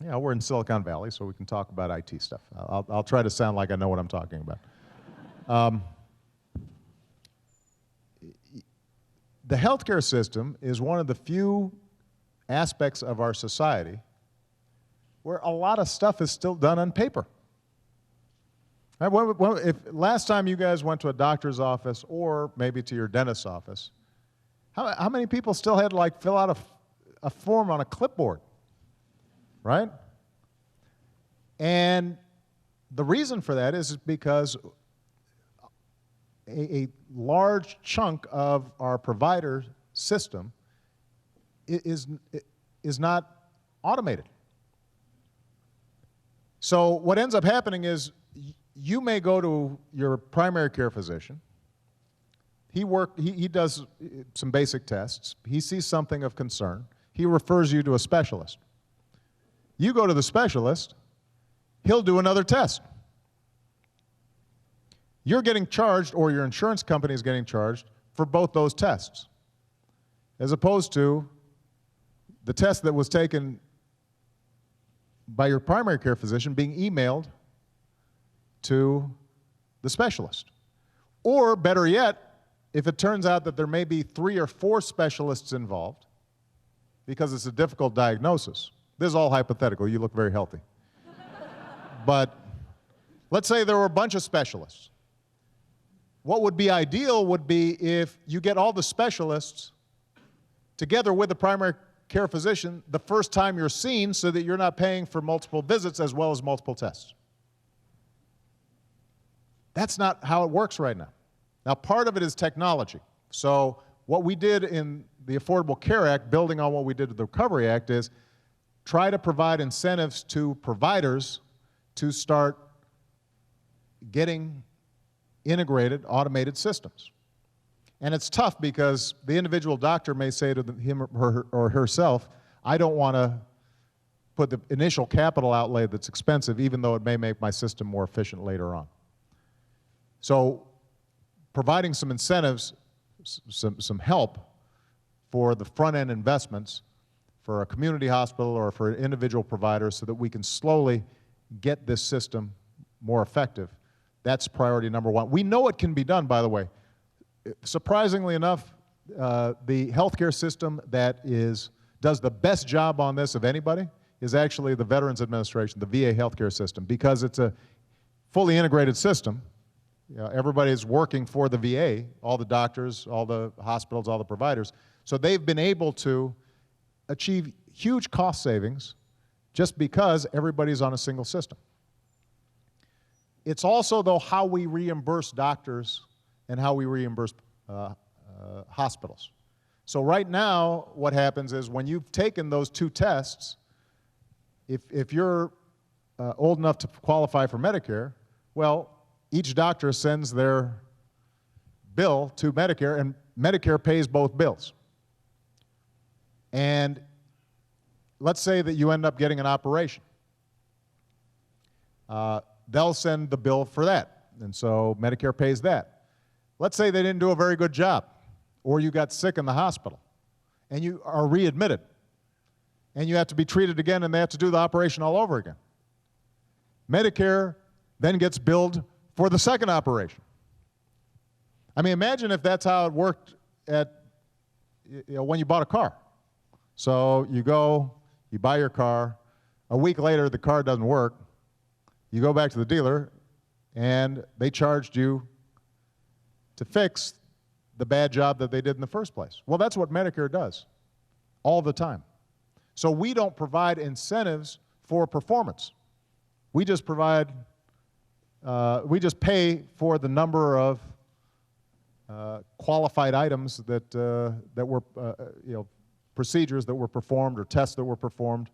know, we're in Silicon Valley, so we can talk about IT stuff. I'll try to sound like I know what I'm talking about. The healthcare system is one of the few aspects of our society where a lot of stuff is still done on paper. If last time you guys went to a doctor's office or maybe to your dentist's office, how many people still had to like fill out a form on a clipboard, right? And the reason for that is because a large chunk of our provider system is not automated. So what ends up happening is you may go to your primary care physician. He does some basic tests. He sees something of concern. He refers you to a specialist. You go to the specialist, he'll do another test. You're getting charged, or your insurance company is getting charged, for both those tests, as opposed to the test that was taken by your primary care physician being emailed to the specialist. Or better yet, if it turns out that there may be 3 or 4 specialists involved, because it's a difficult diagnosis. This is all hypothetical. You look very healthy. But let's say there were a bunch of specialists. What would be ideal would be if you get all the specialists together with the primary care physician the first time you're seen, so that you're not paying for multiple visits as well as multiple tests. That's not how it works right now. Now, part of it is technology. So what we did in the Affordable Care Act, building on what we did with the Recovery Act, is try to provide incentives to providers to start getting integrated, automated systems. And it's tough because the individual doctor may say to him or herself, I don't want to put the initial capital outlay that's expensive, even though it may make my system more efficient later on. So providing some incentives, some help for the front-end investments for a community hospital or for individual providers so that we can slowly get this system more effective. That's priority number 1. We know it can be done, by the way. Surprisingly enough, the healthcare system that does the best job on this of anybody is actually the Veterans Administration, the VA healthcare system, because it's a fully integrated system. You know, everybody's working for the VA, all the doctors, all the hospitals, all the providers. So they've been able to achieve huge cost savings just because everybody's on a single system. It's also, though, how we reimburse doctors and how we reimburse hospitals. So right now, what happens is when you've taken those 2 tests, if you're old enough to qualify for Medicare, well, each doctor sends their bill to Medicare, and Medicare pays both bills. And let's say that you end up getting an operation. They'll send the bill for that, and so Medicare pays that. Let's say they didn't do a very good job, or you got sick in the hospital, and you are readmitted, and you have to be treated again, and they have to do the operation all over again. Medicare then gets billed for the second operation. I mean, imagine if that's how it worked when you bought a car. So you go, you buy your car, a week later the car doesn't work, you go back to the dealer, and they charged you to fix the bad job that they did in the first place. Well, that's what Medicare does all the time. So we don't provide incentives for performance. We just provide, we just pay for the number of qualified items that were, procedures that were performed or tests that were performed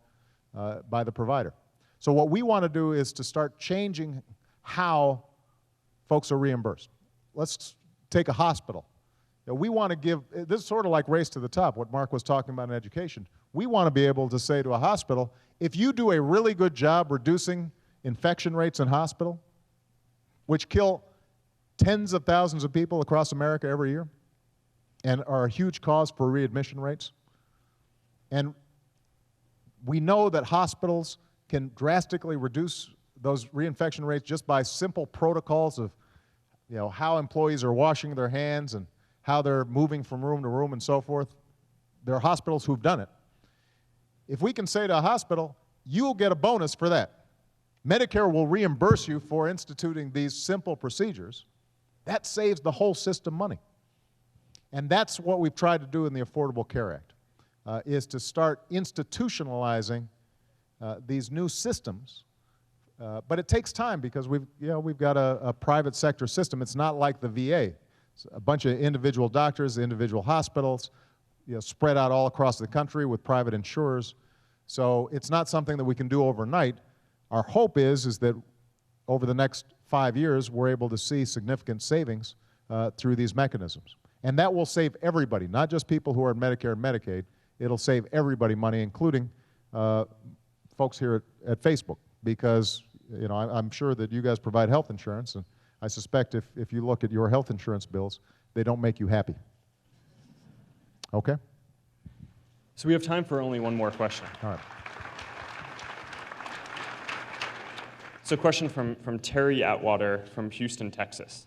by the provider. So what we want to do is to start changing how folks are reimbursed. Let's take a hospital. We want to give, this is sort of like race to the top, what Mark was talking about in education. We want to be able to say to a hospital, if you do a really good job reducing infection rates in hospital, which kill tens of thousands of people across America every year and are a huge cause for readmission rates, and we know that hospitals can drastically reduce those reinfection rates just by simple protocols of how employees are washing their hands and how they're moving from room to room and so forth. There are hospitals who've done it. If we can say to a hospital, you'll get a bonus for that. Medicare will reimburse you for instituting these simple procedures. That saves the whole system money. And that's what we've tried to do in the Affordable Care Act. is to start institutionalizing these new systems. But it takes time because we've got a private sector system. It's not like the VA. It's a bunch of individual doctors, individual hospitals, spread out all across the country with private insurers. So it's not something that we can do overnight. Our hope is that over the next 5 years, we're able to see significant savings through these mechanisms. And that will save everybody, not just people who are in Medicare and Medicaid. It'll save everybody money, including folks here at Facebook, because I'm sure that you guys provide health insurance, and I suspect if you look at your health insurance bills, they don't make you happy. Okay? So we have time for only one more question. All right. So a question from Terry Atwater from Houston, Texas.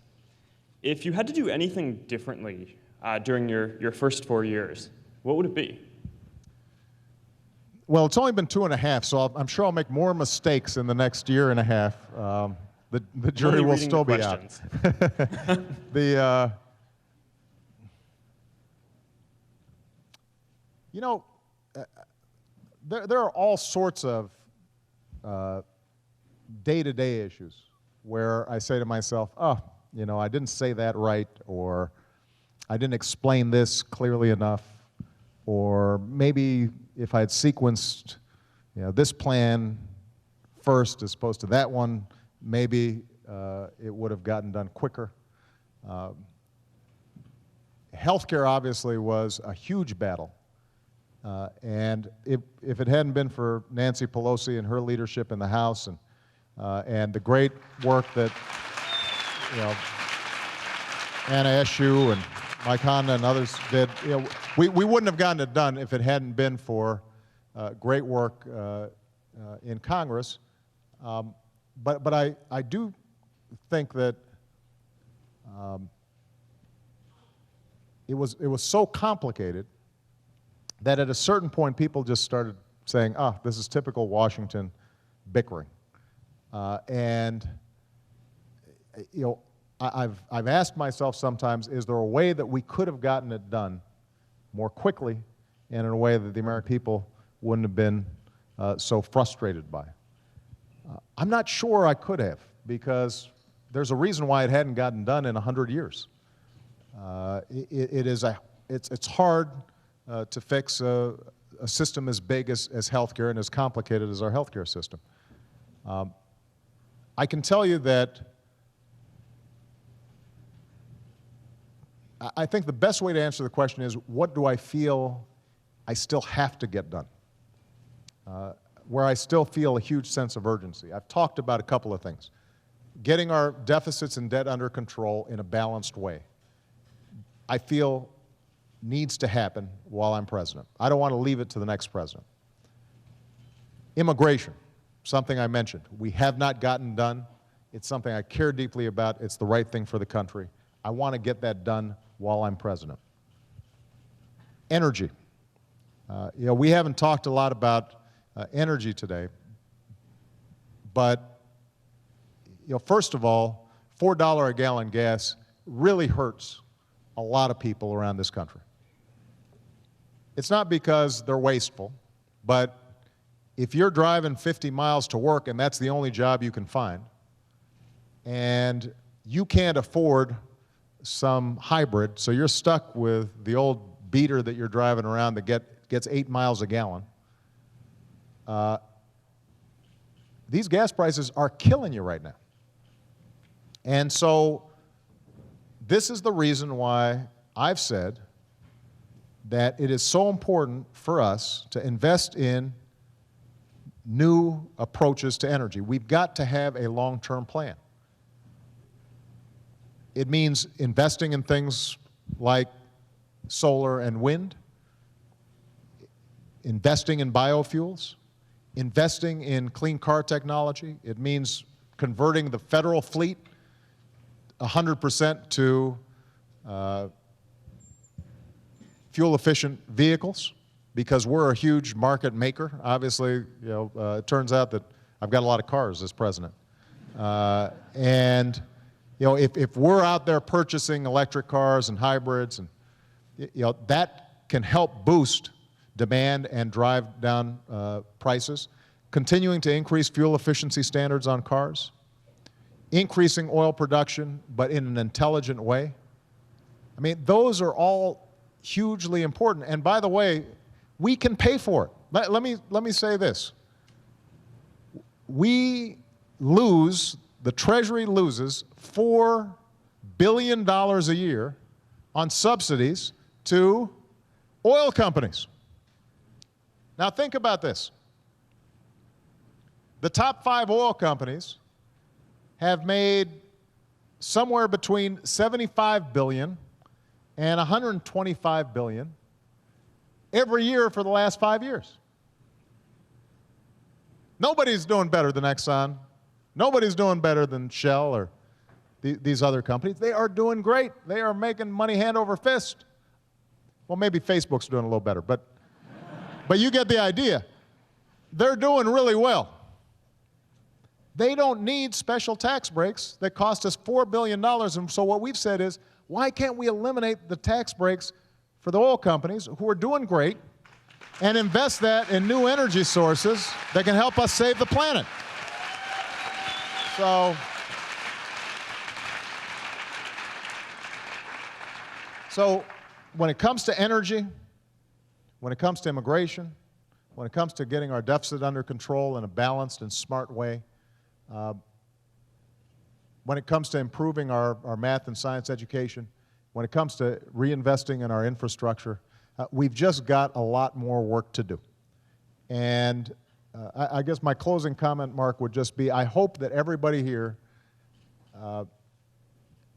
If you had to do anything differently during your first 4 years, what would it be? Well, it's only been 2.5, so I'm sure I'll make more mistakes in the next year and a half. The jury Only will reading still the be out. questions. There are all sorts of day-to-day issues where I say to myself, I didn't say that right, or I didn't explain this clearly enough, or maybe if I had sequenced this plan first as opposed to that one, maybe it would have gotten done quicker. Healthcare obviously was a huge battle. And if it hadn't been for Nancy Pelosi and her leadership in the House and the great work that Anna Eshoo and Mike Honda and others did, we wouldn't have gotten it done if it hadn't been for great work in Congress. But I do think that it was so complicated that at a certain point people just started saying, this is typical Washington bickering. And I've asked myself sometimes, is there a way that we could have gotten it done more quickly and in a way that the American people wouldn't have been so frustrated by? I'm not sure I could have, because there's a reason why it hadn't gotten done in 100 years. It's hard to fix a system as big as healthcare and as complicated as our healthcare system. I can tell you that I think the best way to answer the question is, what do I feel I still have to get done? Where I still feel a huge sense of urgency. I've talked about a couple of things. Getting our deficits and debt under control in a balanced way, I feel needs to happen while I'm president. I don't want to leave it to the next president. Immigration, something I mentioned. We have not gotten done. It's something I care deeply about. It's the right thing for the country. I want to get that done while I'm president. Energy. We haven't talked a lot about energy today, but first of all, $4 a gallon gas really hurts a lot of people around this country. It's not because they're wasteful, but if you're driving 50 miles to work and that's the only job you can find, and you can't afford some hybrid, so you're stuck with the old beater that you're driving around that gets 8 miles a gallon, these gas prices are killing you right now. And so this is the reason why I've said that it is so important for us to invest in new approaches to energy. We've got to have a long-term plan. It means investing in things like solar and wind, investing in biofuels, investing in clean car technology. It means converting the federal fleet 100% to fuel-efficient vehicles, because we're a huge market maker. Obviously, it turns out that I've got a lot of cars as president. And if we're out there purchasing electric cars and hybrids, and that can help boost demand and drive down prices, continuing to increase fuel efficiency standards on cars, increasing oil production, but in an intelligent way. I mean, those are all hugely important. And by the way, we can pay for it. Let me say this. The Treasury loses $4 billion a year on subsidies to oil companies. Now think about this. The top 5 oil companies have made somewhere between $75 billion and $125 billion every year for the last 5 years. Nobody's doing better than Exxon. Nobody's doing better than Shell or these other companies. They are doing great. They are making money hand over fist. Well, maybe Facebook's doing a little better, but you get the idea. They're doing really well. They don't need special tax breaks that cost us $4 billion. And so what we've said is, why can't we eliminate the tax breaks for the oil companies who are doing great and invest that in new energy sources that can help us save the planet? So when it comes to energy, when it comes to immigration, when it comes to getting our deficit under control in a balanced and smart way, when it comes to improving our math and science education, when it comes to reinvesting in our infrastructure, we've just got a lot more work to do. And I guess my closing comment, Mark, would just be, I hope that everybody here,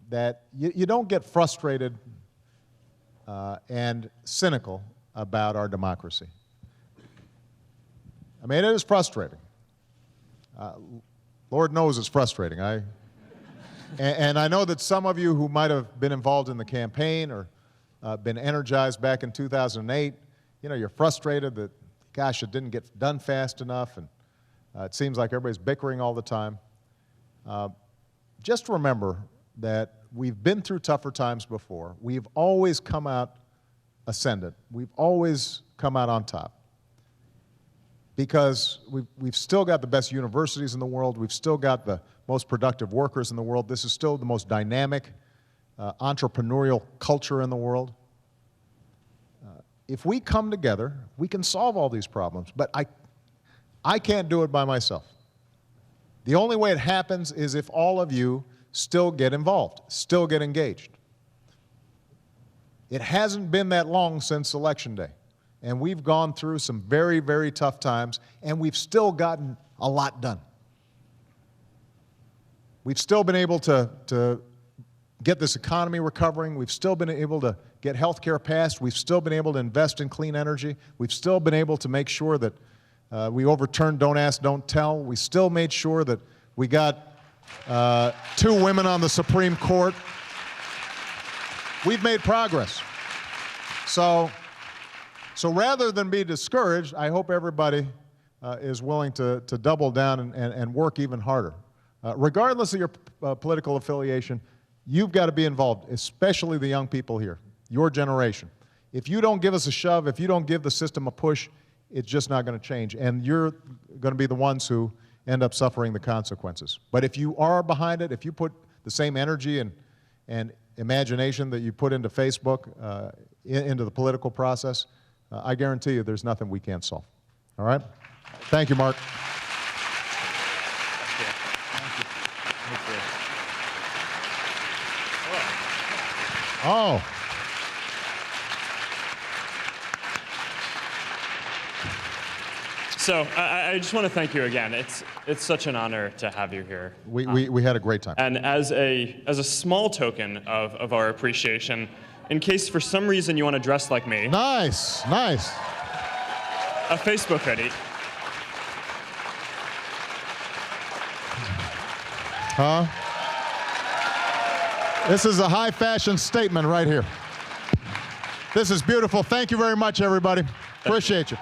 that you don't get frustrated and cynical about our democracy. I mean, it is frustrating. Lord knows it's frustrating. And I know that some of you who might have been involved in the campaign or been energized back in 2008, you're frustrated that, gosh, it didn't get done fast enough, and it seems like everybody's bickering all the time. Just remember that we've been through tougher times before. We've always come out ascendant. We've always come out on top. Because we've still got the best universities in the world. We've still got the most productive workers in the world. This is still the most dynamic entrepreneurial culture in the world. If we come together, we can solve all these problems. But I can't do it by myself. The only way it happens is if all of you still get involved, still get engaged. It hasn't been that long since Election Day. And we've gone through some very, very tough times, and we've still gotten a lot done. We've still been able to get this economy recovering. We've still been able to get health care passed. We've still been able to invest in clean energy. We've still been able to make sure that we overturned Don't Ask, Don't Tell. We still made sure that we got 2 women on the Supreme Court. We've made progress. So rather than be discouraged, I hope everybody is willing to double down and work even harder. Regardless of your political affiliation, you've got to be involved, especially the young people here, your generation. If you don't give us a shove, if you don't give the system a push, it's just not going to change. And you're going to be the ones who end up suffering the consequences. But if you are behind it, if you put the same energy and imagination that you put into Facebook, into the political process, I guarantee you there's nothing we can't solve. All right? Thank you, Mark. Oh. So I just want to thank you again. It's such an honor to have you here. We had a great time. And as a small token of our appreciation, in case for some reason you want to dress like me. Nice, nice. A Facebook ready. Huh? This is a high fashion statement right here. This is beautiful. Thank you very much, everybody. Appreciate you.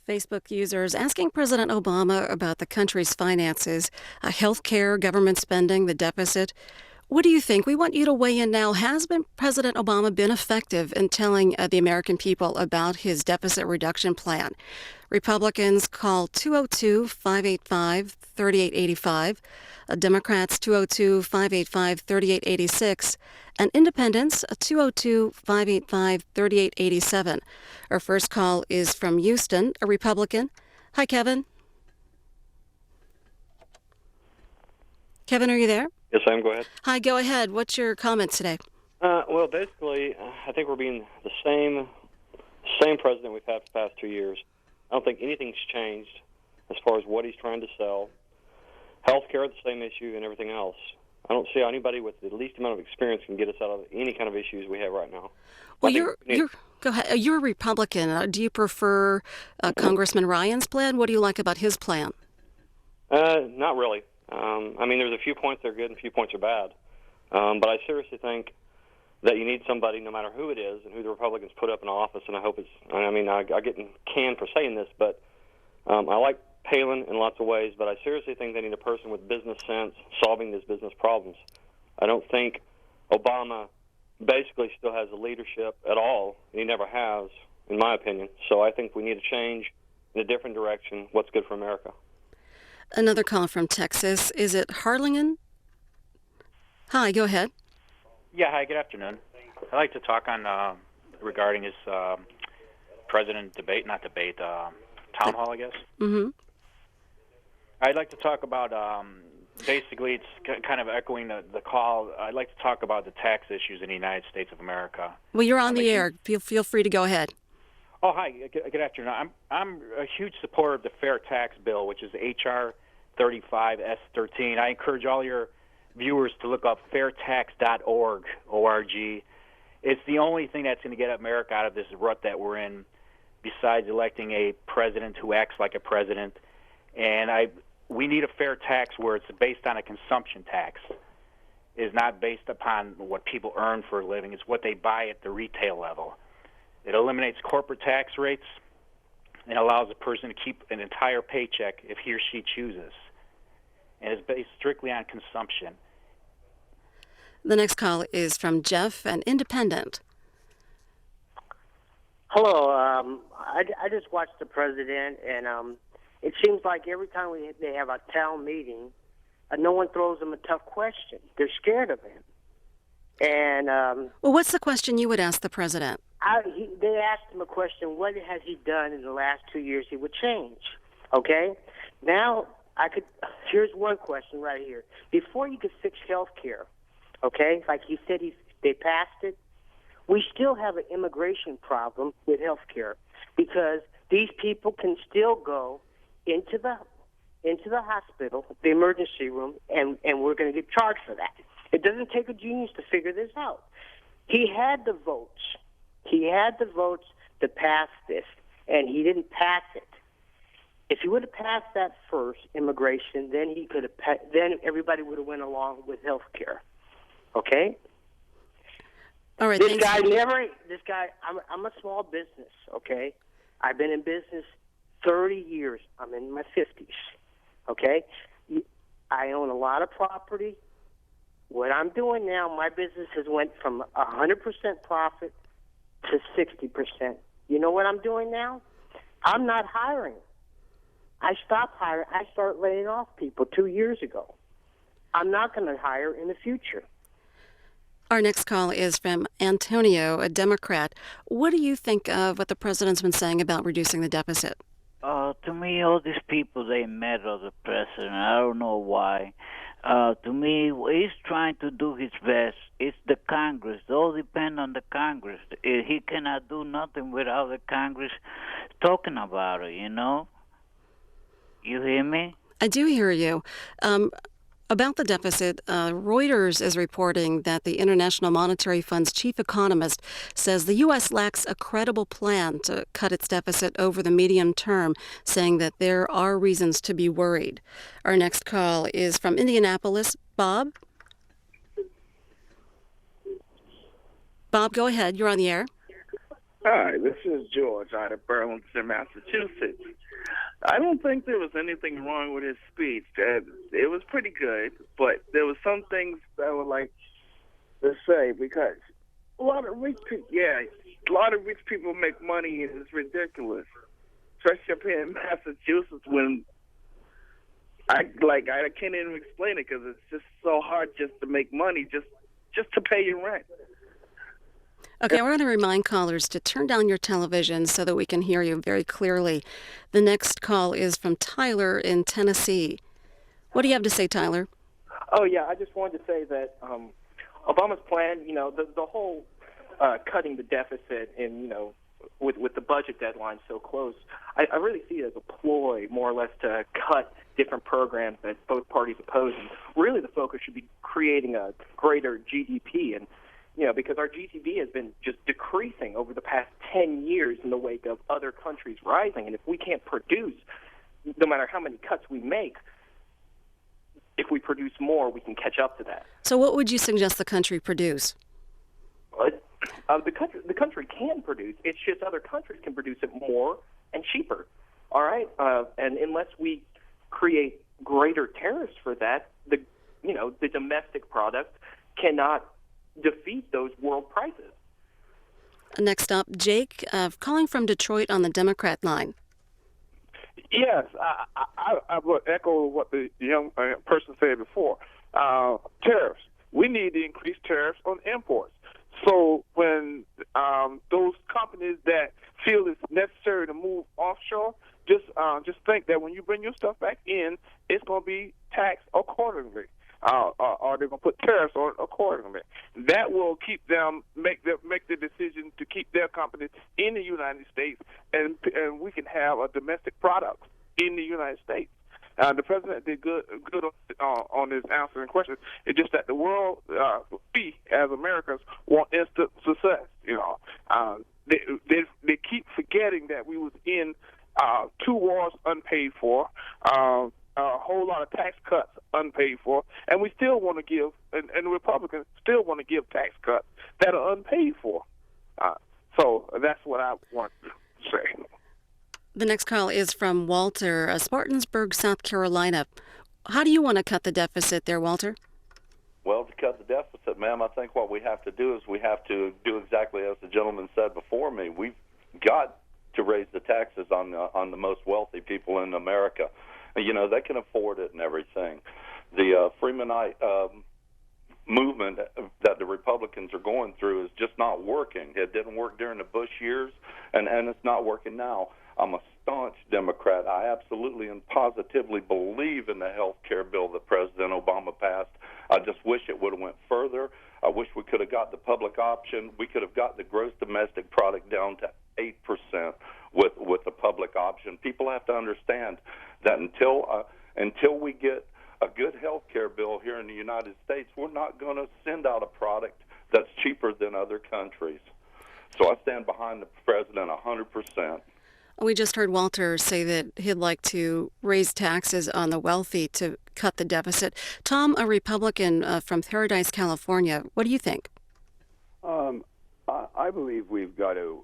Facebook users asking President Obama about the country's finances, health care, government spending, the deficit. What do you think? We want you to weigh in now. Has President Obama been effective in telling the American people about his deficit reduction plan? Republicans call 202-585-3885, Democrats 202-585-3886, and Independents 202-585-3887. Our first call is from Houston, a Republican. Hi, Kevin. Kevin, are you there? Yes, I am. Go ahead. Hi, go ahead. What's your comment today? Well, basically, I think we're being the same president we've had for the past 2 years. I don't think anything's changed as far as what he's trying to sell. Healthcare, the same issue, and everything else. I don't see how anybody with the least amount of experience can get us out of any kind of issues we have right now. Well, go ahead. You're a Republican. Do you prefer Congressman Ryan's plan? What do you like about his plan? Not really. I mean, there's a few points that are good and a few points are bad. But I seriously think that you need somebody, no matter who it is and who the Republicans put up in office, and I hope it's, I mean, I get canned for saying this, but I like Palin in lots of ways, but I seriously think they need a person with business sense solving these business problems. I don't think Obama basically still has the leadership at all, and he never has, in my opinion. So I think we need to change in a different direction what's good for America. Another call from Texas. Is it Harlingen? Hi, go ahead. Yeah, hi, good afternoon. I'd like to talk on regarding his town hall, I guess. Mm-hmm. I'd like to talk about, basically, it's kind of echoing the call. I'd like to talk about the tax issues in the United States of America. Well, you're on the air. Feel free to go ahead. Oh, hi, good afternoon. I'm a huge supporter of the Fair Tax Bill, which is H.R. 35S13. I encourage all your viewers to look up fairtax.org, O-R-G. It's the only thing that's going to get America out of this rut that we're in, besides electing a president who acts like a president. And we need a fair tax where it's based on a consumption tax. It's not based upon what people earn for a living. It's what they buy at the retail level. It eliminates corporate tax rates and allows a person to keep an entire paycheck if he or she chooses. And it's based strictly on consumption. The next call is from Jeff, an independent. Hello. I just watched the president, and it seems like every time they have a town meeting, no one throws him a tough question. They're scared of him. And well, what's the question you would ask the president? They asked him a question: what has he done in the last 2 years he would change? Okay. Now here's one question right here. Before you could fix health care, okay, like he said, they passed it. We still have an immigration problem with health care because these people can still go into the hospital, the emergency room, and we're going to get charged for that. It doesn't take a genius to figure this out. He had the votes. He had the votes to pass this, and he didn't pass it. If he would have passed that first, immigration, then he could have. Then everybody would have went along with health care. Okay. All right. This guy. I'm a small business. Okay. I've been in business 30 years. I'm in my 50s. Okay. I own a lot of property. What I'm doing now, my business has went from 100% profit to 60%. You know what I'm doing now? I'm not hiring. I stopped hiring. I started laying off people 2 years ago. I'm not going to hire in the future. Our next call is from Antonio, a Democrat. What do you think of what the president's been saying about reducing the deficit? To me, all these people, they meddle the president. I don't know why. To me, he's trying to do his best. It's the Congress. It all depends on the Congress. He cannot do nothing without the Congress talking about it, you know? You hear me? I do hear you. About the deficit, Reuters is reporting that the International Monetary Fund's chief economist says the U.S. lacks a credible plan to cut its deficit over the medium term, saying that there are reasons to be worried. Our next call is from Indianapolis. Bob? Bob, go ahead. You're on the air. Hi, this is George out of Burlington, Massachusetts. I don't think there was anything wrong with his speech. It was pretty good, but there were some things that I would like to say because a lot of rich people make money and it's ridiculous. Especially up here in Massachusetts when I can't even explain it because it's just so hard just to make money, just to pay your rent. Okay, we're going to remind callers to turn down your television so that we can hear you very clearly. The next call is from Tyler in Tennessee. What do you have to say, Tyler? Oh, yeah, I just wanted to say that Obama's plan, the whole cutting the deficit and, with the budget deadline so close, I really see it as a ploy, more or less, to cut different programs that both parties oppose. And really the focus should be creating a greater GDP. And because our GDP has been just decreasing over the past 10 years in the wake of other countries rising. And if we can't produce, no matter how many cuts we make, if we produce more, we can catch up to that. So what would you suggest the country produce? The country can produce. It's just other countries can produce it more and cheaper. All right? And unless we create greater tariffs for that, the domestic product cannot defeat those world prices. Next up, Jake, calling from Detroit on the Democrat line. Yes, I would echo what the young person said before. Tariffs. We need to increase tariffs on imports. So when those companies that feel it's necessary to move offshore, just think that when you bring your stuff back in, it's going to be taxed accordingly. Or they're going to put tariffs on it accordingly. That will keep them make the decision to keep their companies in the United States, and we can have a domestic product in the United States. The president did good on his answering questions. It's just that the world, we as Americans want instant success. They keep forgetting that we was in 2 wars unpaid for. A whole lot of tax cuts unpaid for, and we still want to give, and the Republicans still want to give tax cuts that are unpaid for. So that's what I want to say. The next call is from Walter, Spartansburg, South Carolina. How do you want to cut the deficit there, Walter? Well, to cut the deficit, ma'am, I think what we have to do is we have to do exactly as the gentleman said before me. We've got to raise the taxes on the most wealthy people in America. They can afford it and everything. The Freemanite movement that the Republicans are going through is just not working. It didn't work during the Bush years, and it's not working now. I'm a staunch Democrat. I absolutely and positively believe in the health care bill that President Obama passed. I just wish it would have went further. I wish we could have got the public option. We could have got the gross domestic product down to 8% with the public option. People have to understand that until we get a good health care bill here in the United States, we're not going to send out a product that's cheaper than other countries. So I stand behind the president 100%. We just heard Walter say that he'd like to raise taxes on the wealthy to cut the deficit. Tom, a Republican from Paradise, California, what do you think? I believe we've got to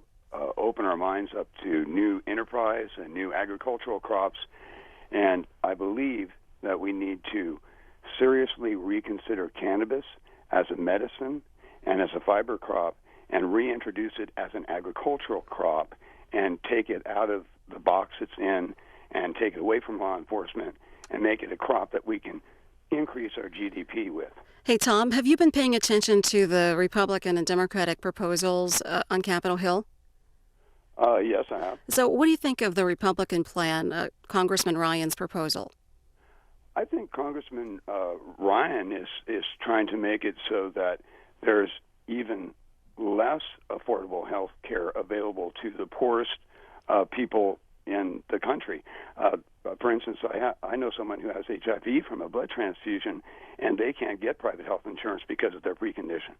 open our minds up to new enterprise and new agricultural crops, and I believe that we need to seriously reconsider cannabis as a medicine and as a fiber crop and reintroduce it as an agricultural crop and take it out of the box it's in and take it away from law enforcement and make it a crop that we can increase our GDP with. Hey, Tom, have you been paying attention to the Republican and Democratic proposals on Capitol Hill? Yes, I have. So what do you think of the Republican plan, Congressman Ryan's proposal? I think Congressman Ryan is trying to make it so that there's even less affordable health care available to the poorest people in the country. For instance, I know someone who has HIV from a blood transfusion, and they can't get private health insurance because of their precondition.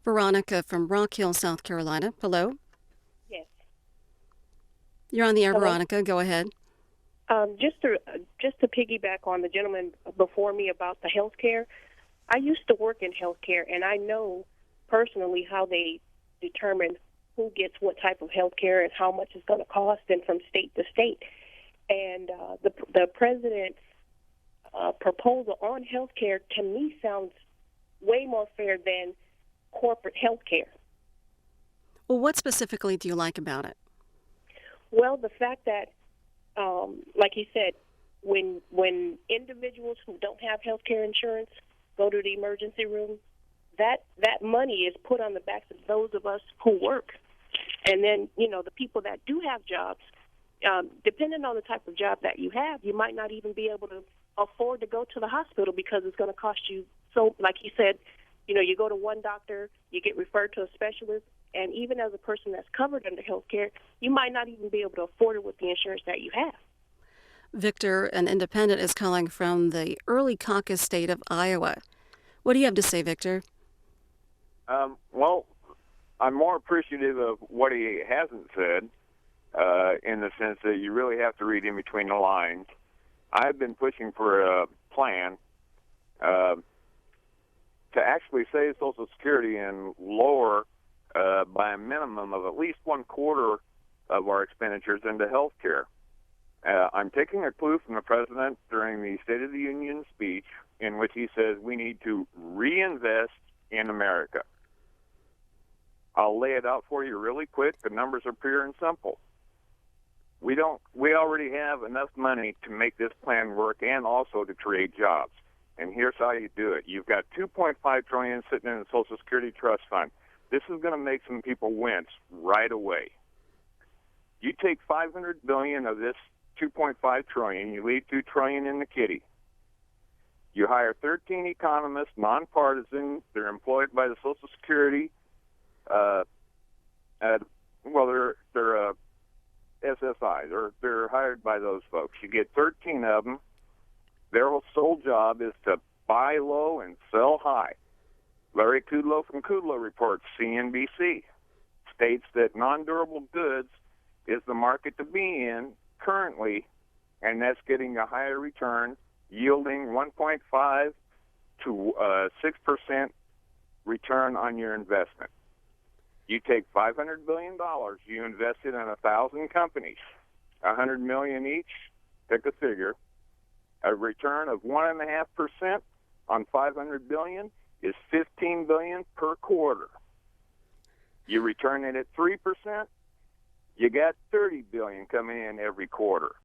Veronica from Rock Hill, South Carolina. Hello? Yes. You're on the air, Hello? Veronica. Go ahead. Just to piggyback on the gentleman before me about the health care, I used to work in health care, and I know personally how they determine who gets what type of health care and how much it's going to cost, and from state to state. And the president's proposal on health care, to me, sounds way more fair than corporate health care. Well, what specifically do you like about it? Well, the fact that, like you said, when individuals who don't have health care insurance go to the emergency room, that money is put on the backs of those of us who work. And then, the people that do have jobs, depending on the type of job that you have, you might not even be able to afford to go to the hospital because it's going to cost you. So, like you said, you go to one doctor, you get referred to a specialist, and even as a person that's covered under health care, you might not even be able to afford it with the insurance that you have. Victor, an independent, is calling from the early caucus state of Iowa. What do you have to say, Victor? Well, I'm more appreciative of what he hasn't said, in the sense that you really have to read in between the lines. I've been pushing for a plan to actually save Social Security and lower by a minimum of at least 1/4 of our expenditures into health care. I'm taking a clue from the president during the State of the Union speech in which he says we need to reinvest in America. I'll lay it out for you really quick. The numbers are pure and simple. We already have enough money to make this plan work and also to create jobs. And here's how you do it. You've got $2.5 trillion sitting in the Social Security Trust Fund. This is going to make some people wince right away. You take $500 billion of this $2.5 trillion, you leave $2 trillion in the kitty. You hire 13 economists, nonpartisan. They're employed by the Social Security. They're SSI. They're hired by those folks. You get 13 of them. Their sole job is to buy low and sell high. Larry Kudlow from Kudlow reports, CNBC, states that non-durable goods is the market to be in currently, and that's getting a higher return, yielding 1.5 to 6% return on your investment. You take $500 billion, you invest it in 1,000 companies, $100 million each, pick a figure. A return of 1.5% on $500 billion is $15 billion per quarter. You return it at 3%, you got $30 billion coming in every quarter.